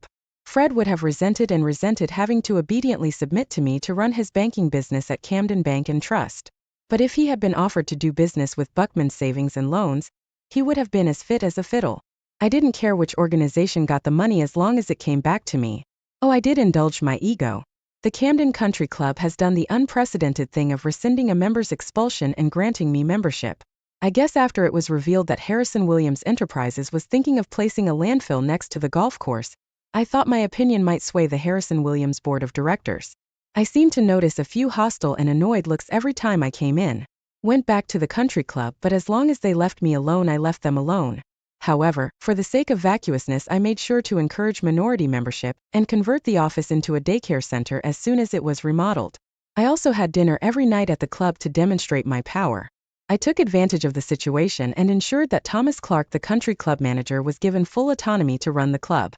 Fred would have resented having to obediently submit to me to run his banking business at Camden Bank and Trust. But if he had been offered to do business with Buckman Savings and Loans, he would have been as fit as a fiddle. I didn't care which organization got the money as long as it came back to me. Oh, I did indulge my ego. The Camden Country Club has done the unprecedented thing of rescinding a member's expulsion and granting me membership. I guess after it was revealed that Harrison Williams Enterprises was thinking of placing a landfill next to the golf course, I thought my opinion might sway the Harrison Williams board of directors. I seemed to notice a few hostile and annoyed looks every time I came in. Went back to the country club, but as long as they left me alone, I left them alone. However, for the sake of vacuousness, I made sure to encourage minority membership and convert the office into a daycare center as soon as it was remodeled. I also had dinner every night at the club to demonstrate my power. I took advantage of the situation and ensured that Thomas Clark, the country club manager, was given full autonomy to run the club.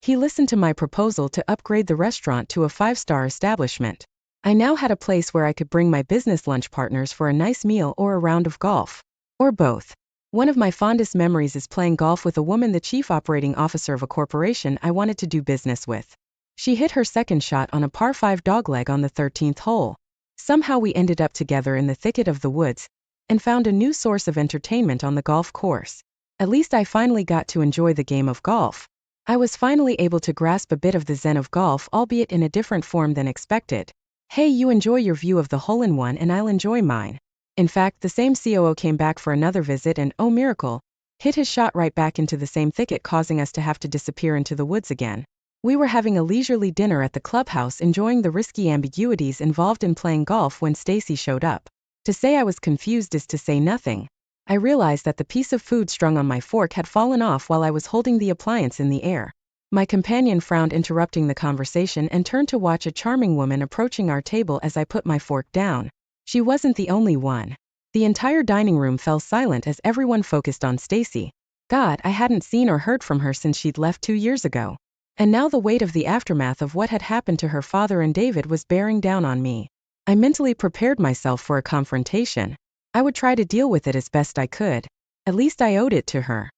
He listened to my proposal to upgrade the restaurant to a 5-star establishment. I now had a place where I could bring my business lunch partners for a nice meal or a round of golf. Or both. One of my fondest memories is playing golf with a woman, the chief operating officer of a corporation I wanted to do business with. She hit her second shot on a par 5 dogleg on the 13th hole. Somehow we ended up together in the thicket of the woods and found a new source of entertainment on the golf course. At least I finally got to enjoy the game of golf. I was finally able to grasp a bit of the zen of golf, albeit in a different form than expected. Hey, you enjoy your view of the hole-in-one and I'll enjoy mine. In fact, the same COO came back for another visit and, oh miracle, hit his shot right back into the same thicket, causing us to have to disappear into the woods again. We were having a leisurely dinner at the clubhouse, enjoying the risky ambiguities involved in playing golf when Stacy showed up. To say I was confused is to say nothing. I realized that the piece of food strung on my fork had fallen off while I was holding the appliance in the air. My companion frowned, interrupting the conversation, and turned to watch a charming woman approaching our table as I put my fork down. She wasn't the only one. The entire dining room fell silent as everyone focused on Stacy. God, I hadn't seen or heard from her since she'd left 2 years ago. And now the weight of the aftermath of what had happened to her father and David was bearing down on me. I mentally prepared myself for a confrontation. I would try to deal with it as best I could. At least I owed it to her.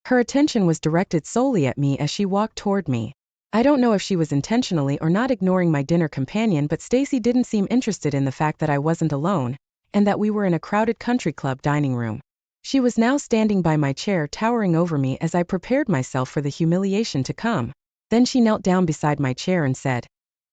Her attention was directed solely at me as she walked toward me. I don't know if she was intentionally or not ignoring my dinner companion, but Stacy didn't seem interested in the fact that I wasn't alone, and that we were in a crowded country club dining room. She was now standing by my chair, towering over me as I prepared myself for the humiliation to come. Then she knelt down beside my chair and said,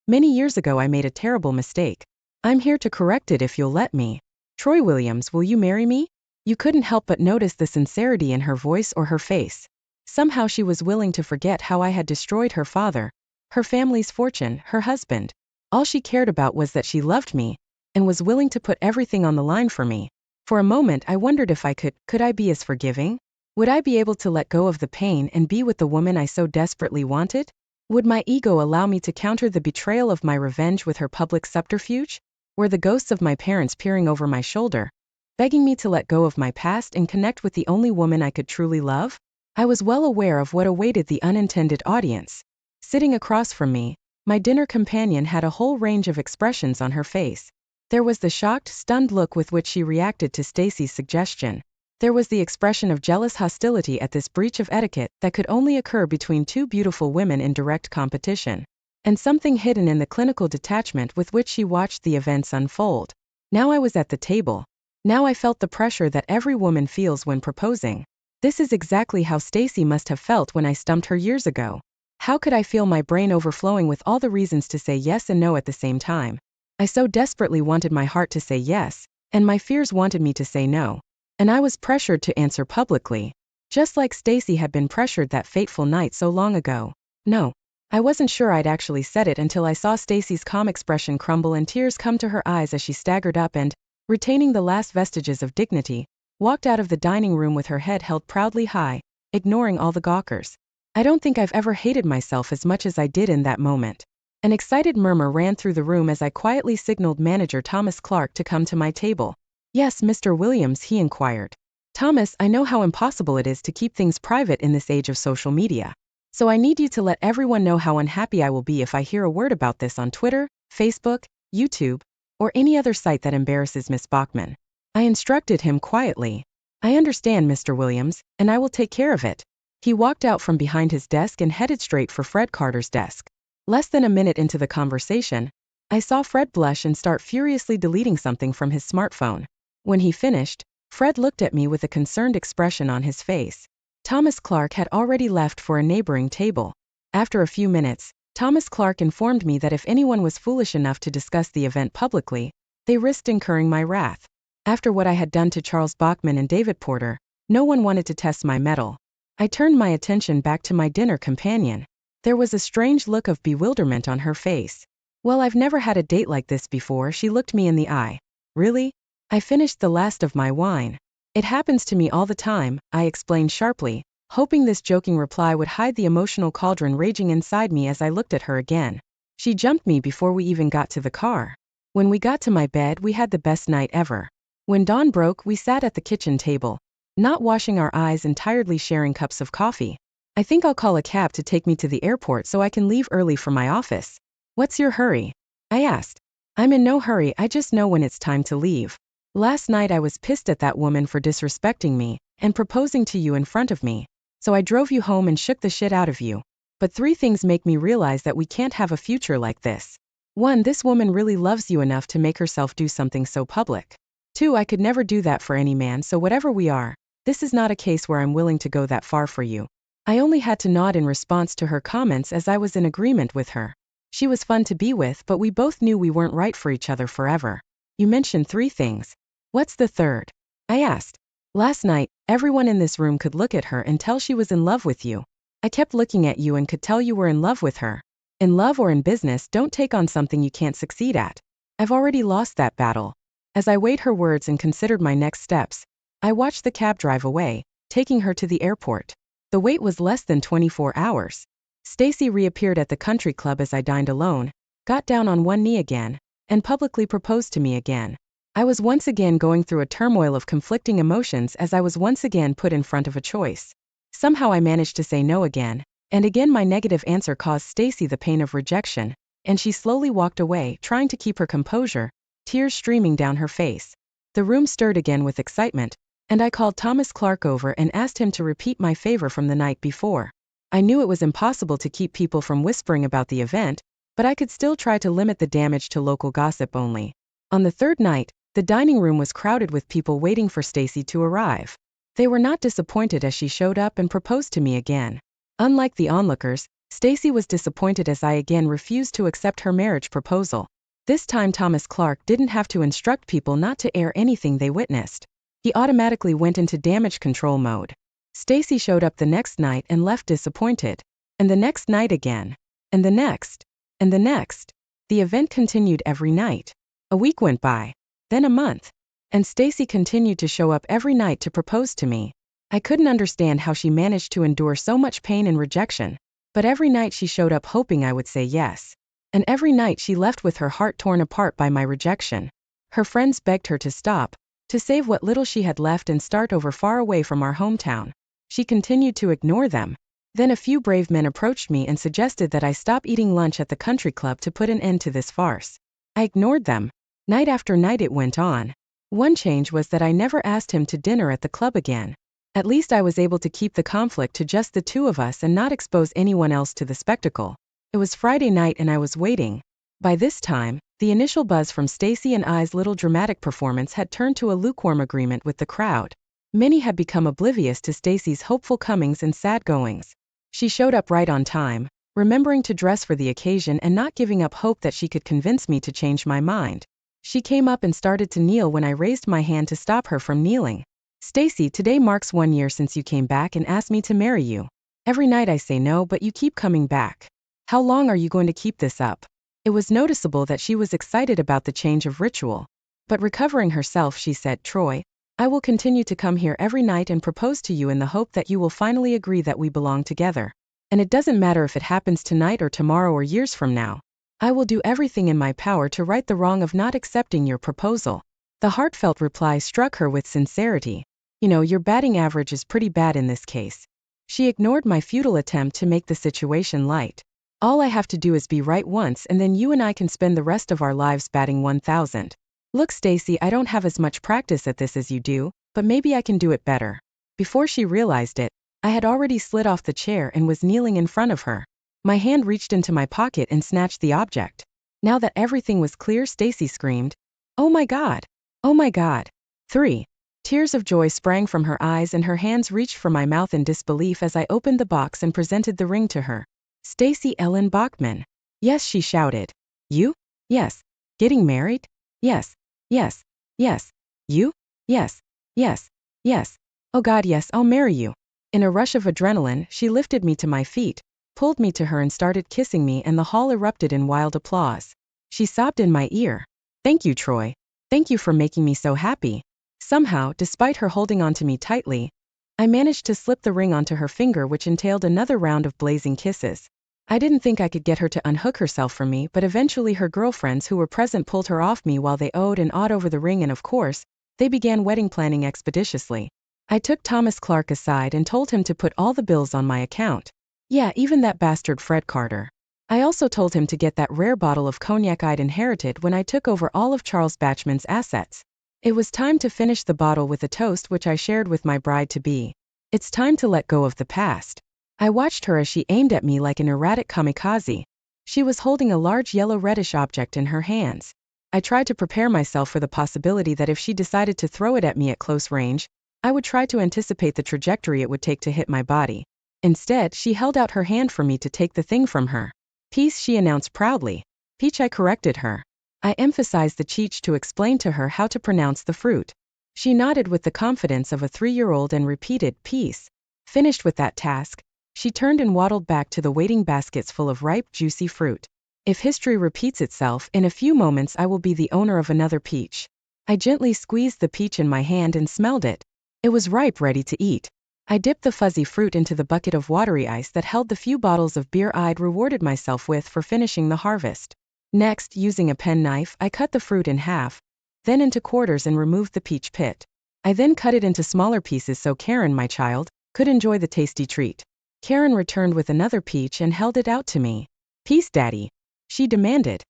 "Many years ago I made a terrible mistake. I'm here to correct it if you'll let me. Troy Williams, will you marry me?" You couldn't help but notice the sincerity in her voice or her face. Somehow she was willing to forget how I had destroyed her father, her family's fortune, her husband. All she cared about was that she loved me, and was willing to put everything on the line for me. For a moment I wondered if I could I be as forgiving? Would I be able to let go of the pain and be with the woman I so desperately wanted? Would my ego allow me to counter the betrayal of my revenge with her public subterfuge? Were the ghosts of my parents peering over my shoulder, begging me to let go of my past and connect with the only woman I could truly love? I was well aware of what awaited the unintended audience. Sitting across from me, my dinner companion had a whole range of expressions on her face. There was the shocked, stunned look with which she reacted to Stacy's suggestion. There was the expression of jealous hostility at this breach of etiquette that could only occur between two beautiful women in direct competition. And something hidden in the clinical detachment with which she watched the events unfold. Now I was at the table. Now I felt the pressure that every woman feels when proposing. This is exactly how Stacy must have felt when I stumped her years ago. How could I feel my brain overflowing with all the reasons to say yes and no at the same time? I so desperately wanted my heart to say yes, and my fears wanted me to say no. And I was pressured to answer publicly, just like Stacy had been pressured that fateful night so long ago. No. I wasn't sure I'd actually said it until I saw Stacy's calm expression crumble and tears come to her eyes as she staggered up and, retaining the last vestiges of dignity, walked out of the dining room with her head held proudly high, ignoring all the gawkers. I don't think I've ever hated myself as much as I did in that moment. An excited murmur ran through the room as I quietly signaled manager Thomas Clark to come to my table. "Yes, Mr. Williams," he inquired. "Thomas, I know how impossible it is to keep things private in this age of social media. So I need you to let everyone know how unhappy I will be if I hear a word about this on Twitter, Facebook, YouTube, or any other site that embarrasses Miss Bachman." I instructed him quietly. "I understand, Mr. Williams, and I will take care of it." He walked out from behind his desk and headed straight for Fred Carter's desk. Less than a minute into the conversation, I saw Fred blush and start furiously deleting something from his smartphone. When he finished, Fred looked at me with a concerned expression on his face. Thomas Clark had already left for a neighboring table. After a few minutes, Thomas Clark informed me that if anyone was foolish enough to discuss the event publicly, they risked incurring my wrath. After what I had done to Charles Bachman and David Porter, no one wanted to test my mettle. I turned my attention back to my dinner companion. There was a strange look of bewilderment on her face. "Well, I've never had a date like this before," she looked me in the eye. "Really?" I finished the last of my wine. "It happens to me all the time," I explained sharply, hoping this joking reply would hide the emotional cauldron raging inside me as I looked at her again. She jumped me before we even got to the car. When we got to my bed, we had the best night ever. When dawn broke, we sat at the kitchen table, not washing our eyes and tiredly sharing cups of coffee. "I think I'll call a cab to take me to the airport so I can leave early for my office." "What's your hurry?" I asked. "I'm in no hurry, I just know when it's time to leave. Last night I was pissed at that woman for disrespecting me and proposing to you in front of me. So I drove you home and shook the shit out of you. But 3 things make me realize that we can't have a future like this. 1. This woman really loves you enough to make herself do something so public. 2. I could never do that for any man, so whatever we are, this is not a case where I'm willing to go that far for you. I only had to nod in response to her comments as I was in agreement with her. She was fun to be with, but we both knew we weren't right for each other forever. You mentioned 3 things. What's the third? I asked. Last night, everyone in this room could look at her and tell she was in love with you. I kept looking at you and could tell you were in love with her. In love or in business, don't take on something you can't succeed at. I've already lost that battle. As I weighed her words and considered my next steps, I watched the cab drive away, taking her to the airport. The wait was less than 24 hours. Stacy reappeared at the country club as I dined alone, got down on one knee again, and publicly proposed to me again. I was once again going through a turmoil of conflicting emotions as I was once again put in front of a choice. Somehow I managed to say no again, and again my negative answer caused Stacy the pain of rejection, and she slowly walked away, trying to keep her composure, tears streaming down her face. The room stirred again with excitement, and I called Thomas Clark over and asked him to repeat my favor from the night before. I knew it was impossible to keep people from whispering about the event, but I could still try to limit the damage to local gossip only. On the third night, the dining room was crowded with people waiting for Stacy to arrive. They were not disappointed as she showed up and proposed to me again. Unlike the onlookers, Stacy was disappointed as I again refused to accept her marriage proposal. This time Thomas Clark didn't have to instruct people not to air anything they witnessed. He automatically went into damage control mode. Stacy showed up the next night and left disappointed. And the next night again. And the next. And the next. The event continued every night. A week went by. Then a month. And Stacy continued to show up every night to propose to me. I couldn't understand how she managed to endure so much pain and rejection. But every night she showed up hoping I would say yes. And every night she left with her heart torn apart by my rejection. Her friends begged her to stop, to save what little she had left and start over far away from our hometown. She continued to ignore them. Then a few brave men approached me and suggested that I stop eating lunch at the country club to put an end to this farce. I ignored them. Night after night it went on. One change was that I never asked him to dinner at the club again. At least I was able to keep the conflict to just the two of us and not expose anyone else to the spectacle. It was Friday night and I was waiting. By this time, the initial buzz from Stacy and I's little dramatic performance had turned to a lukewarm agreement with the crowd. Many had become oblivious to Stacy's hopeful comings and sad goings. She showed up right on time, remembering to dress for the occasion and not giving up hope that she could convince me to change my mind. She came up and started to kneel when I raised my hand to stop her from kneeling. Stacy, today marks 1 year since you came back and asked me to marry you. Every night I say no, but you keep coming back. How long are you going to keep this up? It was noticeable that she was excited about the change of ritual. But recovering herself, she said, Troy, I will continue to come here every night and propose to you in the hope that you will finally agree that we belong together. And it doesn't matter if it happens tonight or tomorrow or years from now. I will do everything in my power to right the wrong of not accepting your proposal. The heartfelt reply struck her with sincerity. You know, your batting average is pretty bad in this case. She ignored my futile attempt to make the situation light. All I have to do is be right once and then you and I can spend the rest of our lives batting 1,000. Look, Stacy, I don't have as much practice at this as you do, but maybe I can do it better. Before she realized it, I had already slid off the chair and was kneeling in front of her. My hand reached into my pocket and snatched the object. Now that everything was clear, Stacy screamed, "Oh my God! Oh my God!" 3. Tears of joy sprang from her eyes and her hands reached for my mouth in disbelief as I opened the box and presented the ring to her. Stacy Ellen Bachman. Yes, she shouted. You? Yes. Getting married? Yes. Yes. Yes. You? Yes. Yes. Yes. Oh God, yes, I'll marry you. In a rush of adrenaline, she lifted me to my feet, pulled me to her and started kissing me, and the hall erupted in wild applause. She sobbed in my ear. Thank you, Troy. Thank you for making me so happy. Somehow, despite her holding onto me tightly, I managed to slip the ring onto her finger, which entailed another round of blazing kisses. I didn't think I could get her to unhook herself from me, but eventually her girlfriends who were present pulled her off me while they oh'd and awed over the ring, and of course, they began wedding planning expeditiously. I took Thomas Clark aside and told him to put all the bills on my account. Yeah, even that bastard Fred Carter. I also told him to get that rare bottle of cognac I'd inherited when I took over all of Charles Bachman's assets. It was time to finish the bottle with a toast which I shared with my bride-to-be. It's time to let go of the past. I watched her as she aimed at me like an erratic kamikaze. She was holding a large yellow-reddish object in her hands. I tried to prepare myself for the possibility that if she decided to throw it at me at close range, I would try to anticipate the trajectory it would take to hit my body. Instead, she held out her hand for me to take the thing from her. Peace, she announced proudly. Peach, I corrected her. I emphasized the cheech to explain to her how to pronounce the fruit. She nodded with the confidence of a 3-year-old and repeated, peace. Finished with that task, she turned and waddled back to the waiting baskets full of ripe, juicy fruit. If history repeats itself, in a few moments I will be the owner of another peach. I gently squeezed the peach in my hand and smelled it. It was ripe, ready to eat. I dipped the fuzzy fruit into the bucket of watery ice that held the few bottles of beer I'd rewarded myself with for finishing the harvest. Next, using a penknife, I cut the fruit in half, then into quarters and removed the peach pit. I then cut it into smaller pieces so Karen, my child, could enjoy the tasty treat. Karen returned with another peach and held it out to me. Peace, Daddy. She demanded.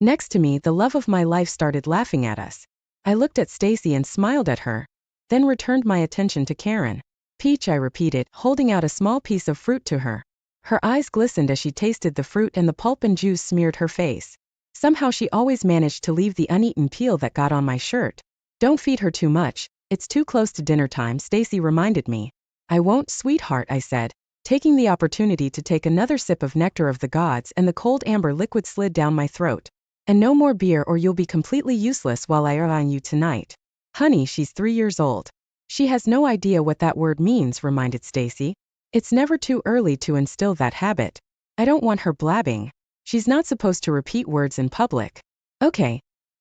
Next to me, the love of my life started laughing at us. I looked at Stacy and smiled at her, then returned my attention to Karen. Peach, I repeated, holding out a small piece of fruit to her. Her eyes glistened as she tasted the fruit and the pulp and juice smeared her face. Somehow she always managed to leave the uneaten peel that got on my shirt. Don't feed her too much, it's too close to dinner time, Stacy reminded me. I won't, sweetheart, I said, taking the opportunity to take another sip of nectar of the gods, and the cold amber liquid slid down my throat. And no more beer or you'll be completely useless while I are on you tonight. Honey, she's 3 years old. She has no idea what that word means, reminded Stacy. It's never too early to instill that habit. I don't want her blabbing. She's not supposed to repeat words in public. Okay,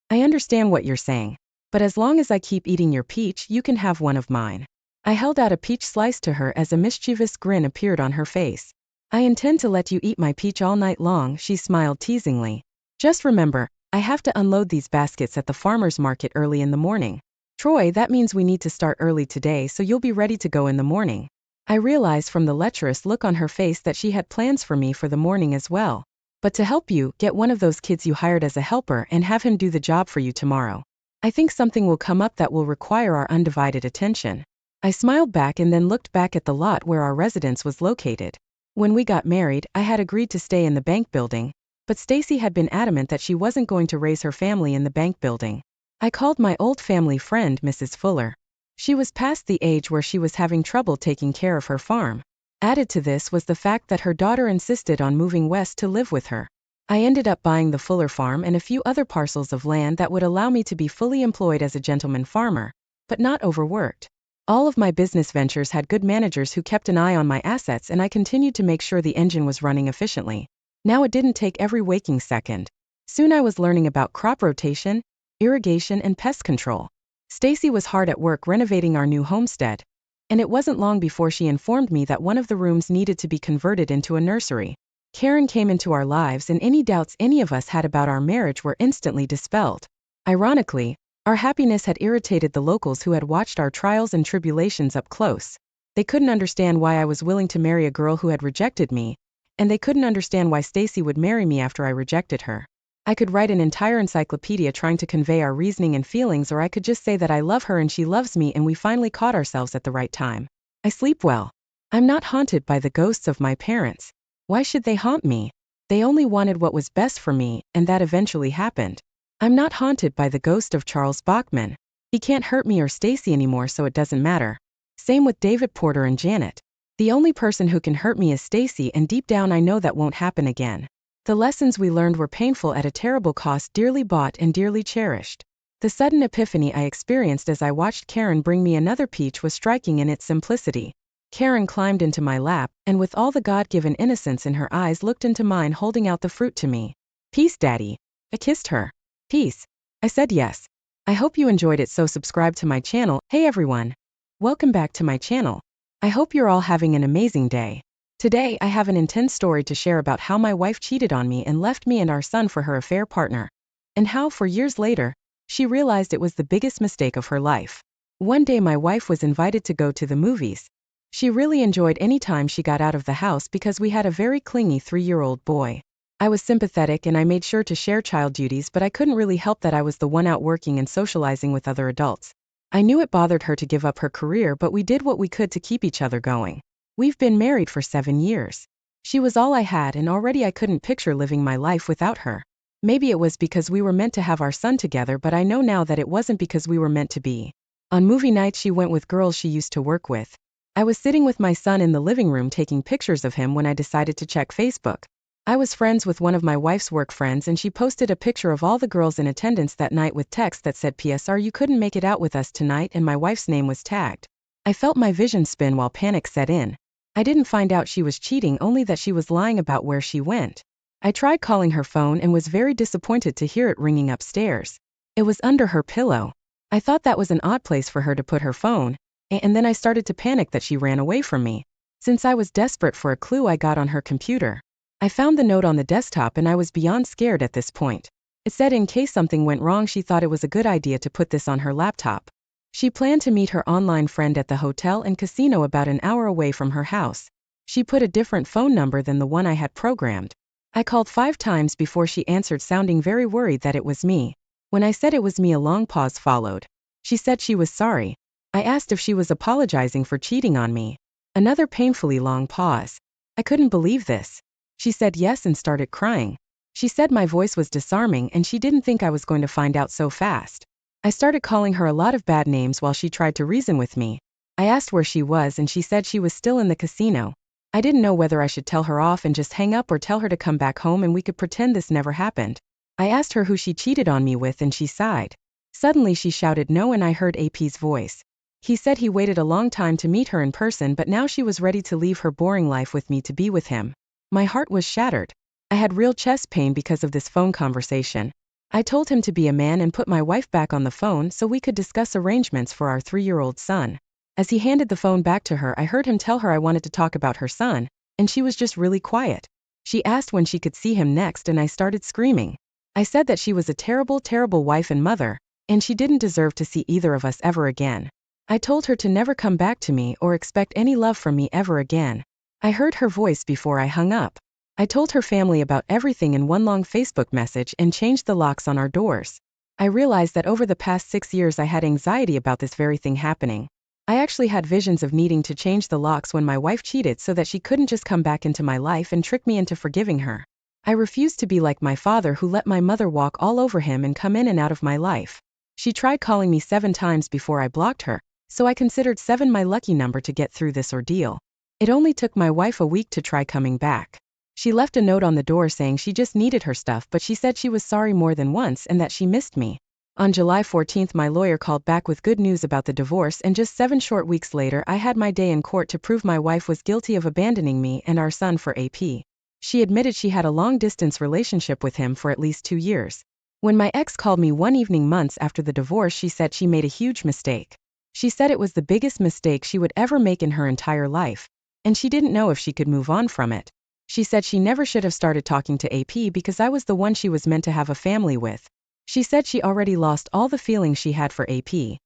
I understand what you're saying. But as long as I keep eating your peach, you can have one of mine. I held out a peach slice to her as a mischievous grin appeared on her face. I intend to let you eat my peach all night long, she smiled teasingly. Just remember, I have to unload these baskets at the farmer's market early in the morning. Troy, that means we need to start early today so you'll be ready to go in the morning. I realized from the lecherous look on her face that she had plans for me for the morning as well. But to help you, get one of those kids you hired as a helper and have him do the job for you tomorrow. I think something will come up that will require our undivided attention. I smiled back and then looked back at the lot where our residence was located. When we got married, I had agreed to stay in the bank building, but Stacy had been adamant that she wasn't going to raise her family in the bank building. I called my old family friend, Mrs. Fuller. She was past the age where she was having trouble taking care of her farm. Added to this was the fact that her daughter insisted on moving west to live with her. I ended up buying the Fuller farm and a few other parcels of land that would allow me to be fully employed as a gentleman farmer, but not overworked. All of my business ventures had good managers who kept an eye on my assets, and I continued to make sure the engine was running efficiently. Now it didn't take every waking second. Soon I was learning about crop rotation, irrigation, and pest control. Stacy was hard at work renovating our new homestead, and it wasn't long before she informed me that one of the rooms needed to be converted into a nursery. Karen came into our lives, and any doubts any of us had about our marriage were instantly dispelled. Ironically, our happiness had irritated the locals who had watched our trials and tribulations up close. They couldn't understand why I was willing to marry a girl who had rejected me, and they couldn't understand why Stacy would marry me after I rejected her. I could write an entire encyclopedia trying to convey our reasoning and feelings, or I could just say that I love her and she loves me and we finally caught ourselves at the right time. I sleep well. I'm not haunted by the ghosts of my parents. Why should they haunt me? They only wanted what was best for me, and that eventually happened. I'm not haunted by the ghost of Charles Bachman. He can't hurt me or Stacy anymore, so it doesn't matter. Same with David Porter and Janet. The only person who can hurt me is Stacy, and deep down I know that won't happen again. The lessons we learned were painful at a terrible cost, dearly bought and dearly cherished. The sudden epiphany I experienced as I watched Karen bring me another peach was striking in its simplicity. Karen climbed into my lap, and with all the God-given innocence in her eyes looked into mine, holding out the fruit to me. Peace, Daddy. I kissed her. Peace. I said yes. I hope you enjoyed it, so subscribe to my channel. Hey everyone. Welcome back to my channel. I hope you're all having an amazing day. Today I have an intense story to share about how my wife cheated on me and left me and our son for her affair partner. And how, for years later, she realized it was the biggest mistake of her life. One day my wife was invited to go to the movies. She really enjoyed any time she got out of the house because we had a very clingy 3-year-old boy. I was sympathetic and I made sure to share child duties, but I couldn't really help that I was the one out working and socializing with other adults. I knew it bothered her to give up her career, but we did what we could to keep each other going. We've been married for 7 years. She was all I had, and already I couldn't picture living my life without her. Maybe it was because we were meant to have our son together, but I know now that it wasn't because we were meant to be. On movie nights she went with girls she used to work with. I was sitting with my son in the living room taking pictures of him when I decided to check Facebook. I was friends with one of my wife's work friends, and she posted a picture of all the girls in attendance that night with text that said PSR you couldn't make it out with us tonight, and my wife's name was tagged. I felt my vision spin while panic set in. I didn't find out she was cheating, only that she was lying about where she went. I tried calling her phone and was very disappointed to hear it ringing upstairs. It was under her pillow. I thought that was an odd place for her to put her phone, and then I started to panic that she ran away from me. Since I was desperate for a clue, I got on her computer. I found the note on the desktop, and I was beyond scared at this point. It said in case something went wrong, she thought it was a good idea to put this on her laptop. She planned to meet her online friend at the hotel and casino about an hour away from her house. She put a different phone number than the one I had programmed. I called 5 times before she answered, sounding very worried that it was me. When I said it was me, a long pause followed. She said she was sorry. I asked if she was apologizing for cheating on me. Another painfully long pause. I couldn't believe this. She said yes and started crying. She said my voice was disarming and she didn't think I was going to find out so fast. I started calling her a lot of bad names while she tried to reason with me. I asked where she was and she said she was still in the casino. I didn't know whether I should tell her off and just hang up or tell her to come back home and we could pretend this never happened. I asked her who she cheated on me with and she sighed. Suddenly she shouted no, and I heard AP's voice. He said he waited a long time to meet her in person, but now she was ready to leave her boring life with me to be with him. My heart was shattered. I had real chest pain because of this phone conversation. I told him to be a man and put my wife back on the phone so we could discuss arrangements for our 3-year-old son. As he handed the phone back to her, I heard him tell her I wanted to talk about her son, and she was just really quiet. She asked when she could see him next, and I started screaming. I said that she was a terrible, terrible wife and mother, and she didn't deserve to see either of us ever again. I told her to never come back to me or expect any love from me ever again. I heard her voice before I hung up. I told her family about everything in one long Facebook message and changed the locks on our doors. I realized that over the past 6 years I had anxiety about this very thing happening. I actually had visions of needing to change the locks when my wife cheated so that she couldn't just come back into my life and trick me into forgiving her. I refused to be like my father, who let my mother walk all over him and come in and out of my life. She tried calling me 7 times before I blocked her, so I considered 7 my lucky number to get through this ordeal. It only took my wife a week to try coming back. She left a note on the door saying she just needed her stuff, but she said she was sorry more than once and that she missed me. On July 14th, my lawyer called back with good news about the divorce, and just 7 short weeks later I had my day in court to prove my wife was guilty of abandoning me and our son for AP. She admitted she had a long-distance relationship with him for at least 2 years. When my ex called me one evening months after the divorce, she said she made a huge mistake. She said it was the biggest mistake she would ever make in her entire life, and she didn't know if she could move on from it. She said she never should have started talking to AP because I was the one she was meant to have a family with. She said she already lost all the feelings she had for AP.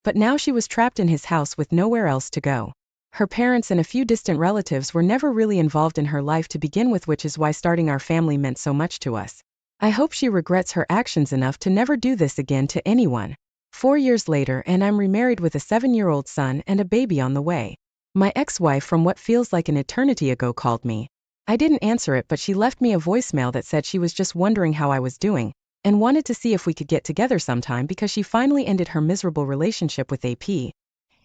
But now she was trapped in his house with nowhere else to go. Her parents and a few distant relatives were never really involved in her life to begin with, which is why starting our family meant so much to us. I hope she regrets her actions enough to never do this again to anyone. 4 years later, and I'm remarried with a 7-year-old son and a baby on the way. My ex-wife from what feels like an eternity ago called me. I didn't answer it, but she left me a voicemail that said she was just wondering how I was doing, and wanted to see if we could get together sometime because she finally ended her miserable relationship with AP,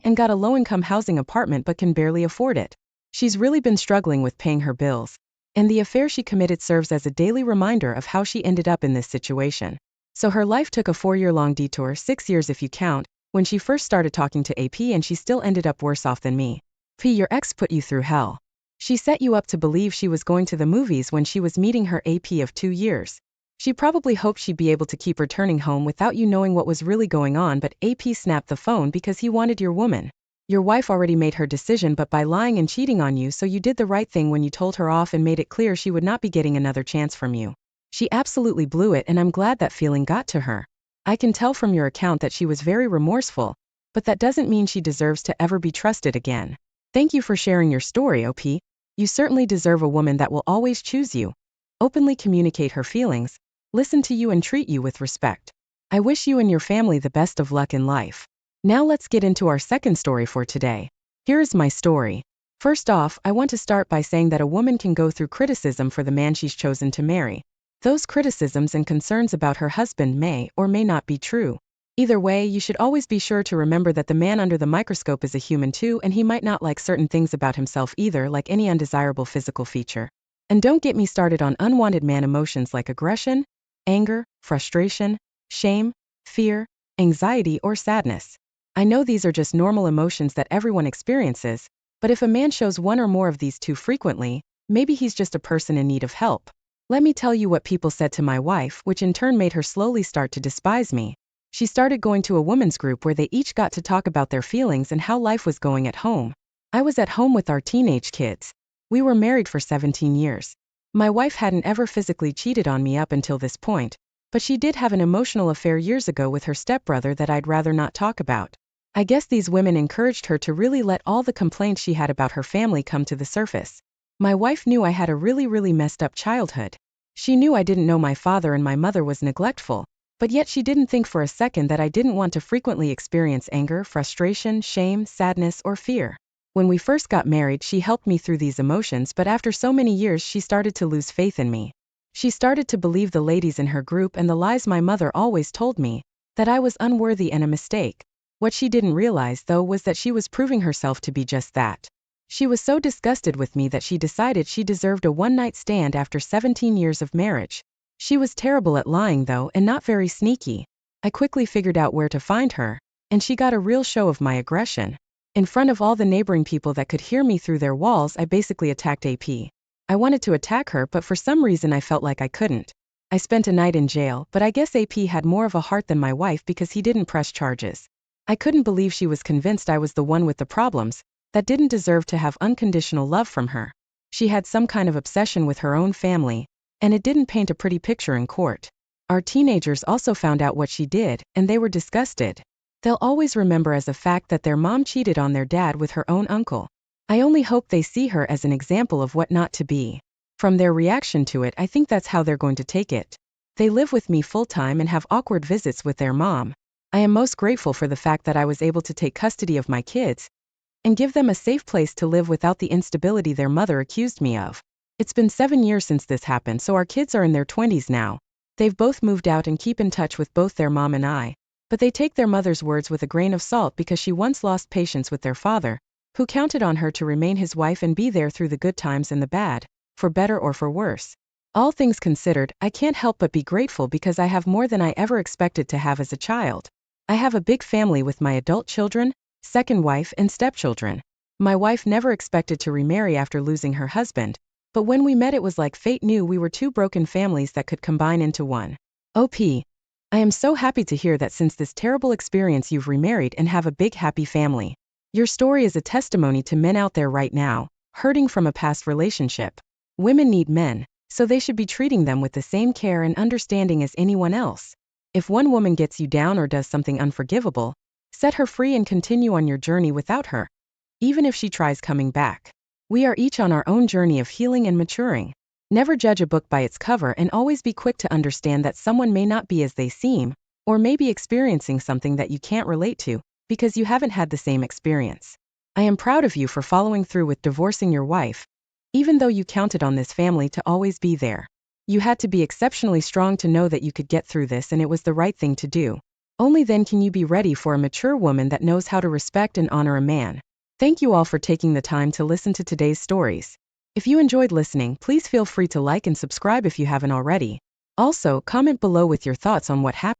and got a low-income housing apartment but can barely afford it. She's really been struggling with paying her bills, and the affair she committed serves as a daily reminder of how she ended up in this situation. So her life took a 4-year-long detour, 6 years if you count, when she first started talking to AP, and she still ended up worse off than me. Your ex put you through hell. She set you up to believe she was going to the movies when she was meeting her AP of 2 years. She probably hoped she'd be able to keep returning home without you knowing what was really going on, but AP snapped the phone because he wanted your woman. Your wife already made her decision, but by lying and cheating on you, so you did the right thing when you told her off and made it clear she would not be getting another chance from you. She absolutely blew it, and I'm glad that feeling got to her. I can tell from your account that she was very remorseful, but that doesn't mean she deserves to ever be trusted again. Thank you for sharing your story, OP. You certainly deserve a woman that will always choose you, openly communicate her feelings, listen to you, and treat you with respect. I wish you and your family the best of luck in life. Now let's get into our second story for today. Here is my story. First off, I want to start by saying that a woman can go through criticism for the man she's chosen to marry. Those criticisms and concerns about her husband may or may not be true. Either way, you should always be sure to remember that the man under the microscope is a human too, and he might not like certain things about himself either, like any undesirable physical feature. And don't get me started on unwanted man emotions like aggression, anger, frustration, shame, fear, anxiety, or sadness. I know these are just normal emotions that everyone experiences, but if a man shows one or more of these too frequently, maybe he's just a person in need of help. Let me tell you what people said to my wife, which in turn made her slowly start to despise me. She started going to a women's group where they each got to talk about their feelings and how life was going at home. I was at home with our teenage kids. We were married for 17 years. My wife hadn't ever physically cheated on me up until this point, but she did have an emotional affair years ago with her stepbrother that I'd rather not talk about. I guess these women encouraged her to really let all the complaints she had about her family come to the surface. My wife knew I had a really messed up childhood. She knew I didn't know my father and my mother was neglectful, but yet she didn't think for a second that I didn't want to frequently experience anger, frustration, shame, sadness, or fear. When we first got married, she helped me through these emotions, but after so many years she started to lose faith in me. She started to believe the ladies in her group and the lies my mother always told me, that I was unworthy and a mistake. What she didn't realize, though, was that she was proving herself to be just that. She was so disgusted with me that she decided she deserved a one-night stand after 17 years of marriage. She was terrible at lying, though, and not very sneaky. I quickly figured out where to find her, and she got a real show of my aggression. In front of all the neighboring people that could hear me through their walls, I basically attacked AP. I wanted to attack her, but for some reason I felt like I couldn't. I spent a night in jail, but I guess AP had more of a heart than my wife because he didn't press charges. I couldn't believe she was convinced I was the one with the problems, that didn't deserve to have unconditional love from her. She had some kind of obsession with her own family, and it didn't paint a pretty picture in court. Our teenagers also found out what she did, and they were disgusted. They'll always remember as a fact that their mom cheated on their dad with her own uncle. I only hope they see her as an example of what not to be. From their reaction to it, I think that's how they're going to take it. They live with me full-time and have awkward visits with their mom. I am most grateful for the fact that I was able to take custody of my kids and give them a safe place to live without the instability their mother accused me of. It's been 7 years since this happened, so our kids are in their 20s now. They've both moved out and keep in touch with both their mom and I, but they take their mother's words with a grain of salt because she once lost patience with their father, who counted on her to remain his wife and be there through the good times and the bad, for better or for worse. All things considered, I can't help but be grateful because I have more than I ever expected to have as a child. I have a big family with my adult children, second wife, and stepchildren. My wife never expected to remarry after losing her husband, but when we met it was like fate knew we were two broken families that could combine into one. OP. I am so happy to hear that since this terrible experience you've remarried and have a big happy family. Your story is a testimony to men out there right now, hurting from a past relationship. Women need men, so they should be treating them with the same care and understanding as anyone else. If one woman gets you down or does something unforgivable, set her free and continue on your journey without her, even if she tries coming back. We are each on our own journey of healing and maturing. Never judge a book by its cover and always be quick to understand that someone may not be as they seem, or may be experiencing something that you can't relate to, because you haven't had the same experience. I am proud of you for following through with divorcing your wife, even though you counted on this family to always be there. You had to be exceptionally strong to know that you could get through this, and it was the right thing to do. Only then can you be ready for a mature woman that knows how to respect and honor a man. Thank you all for taking the time to listen to today's stories. If you enjoyed listening, please feel free to like and subscribe if you haven't already. Also, comment below with your thoughts on what happened.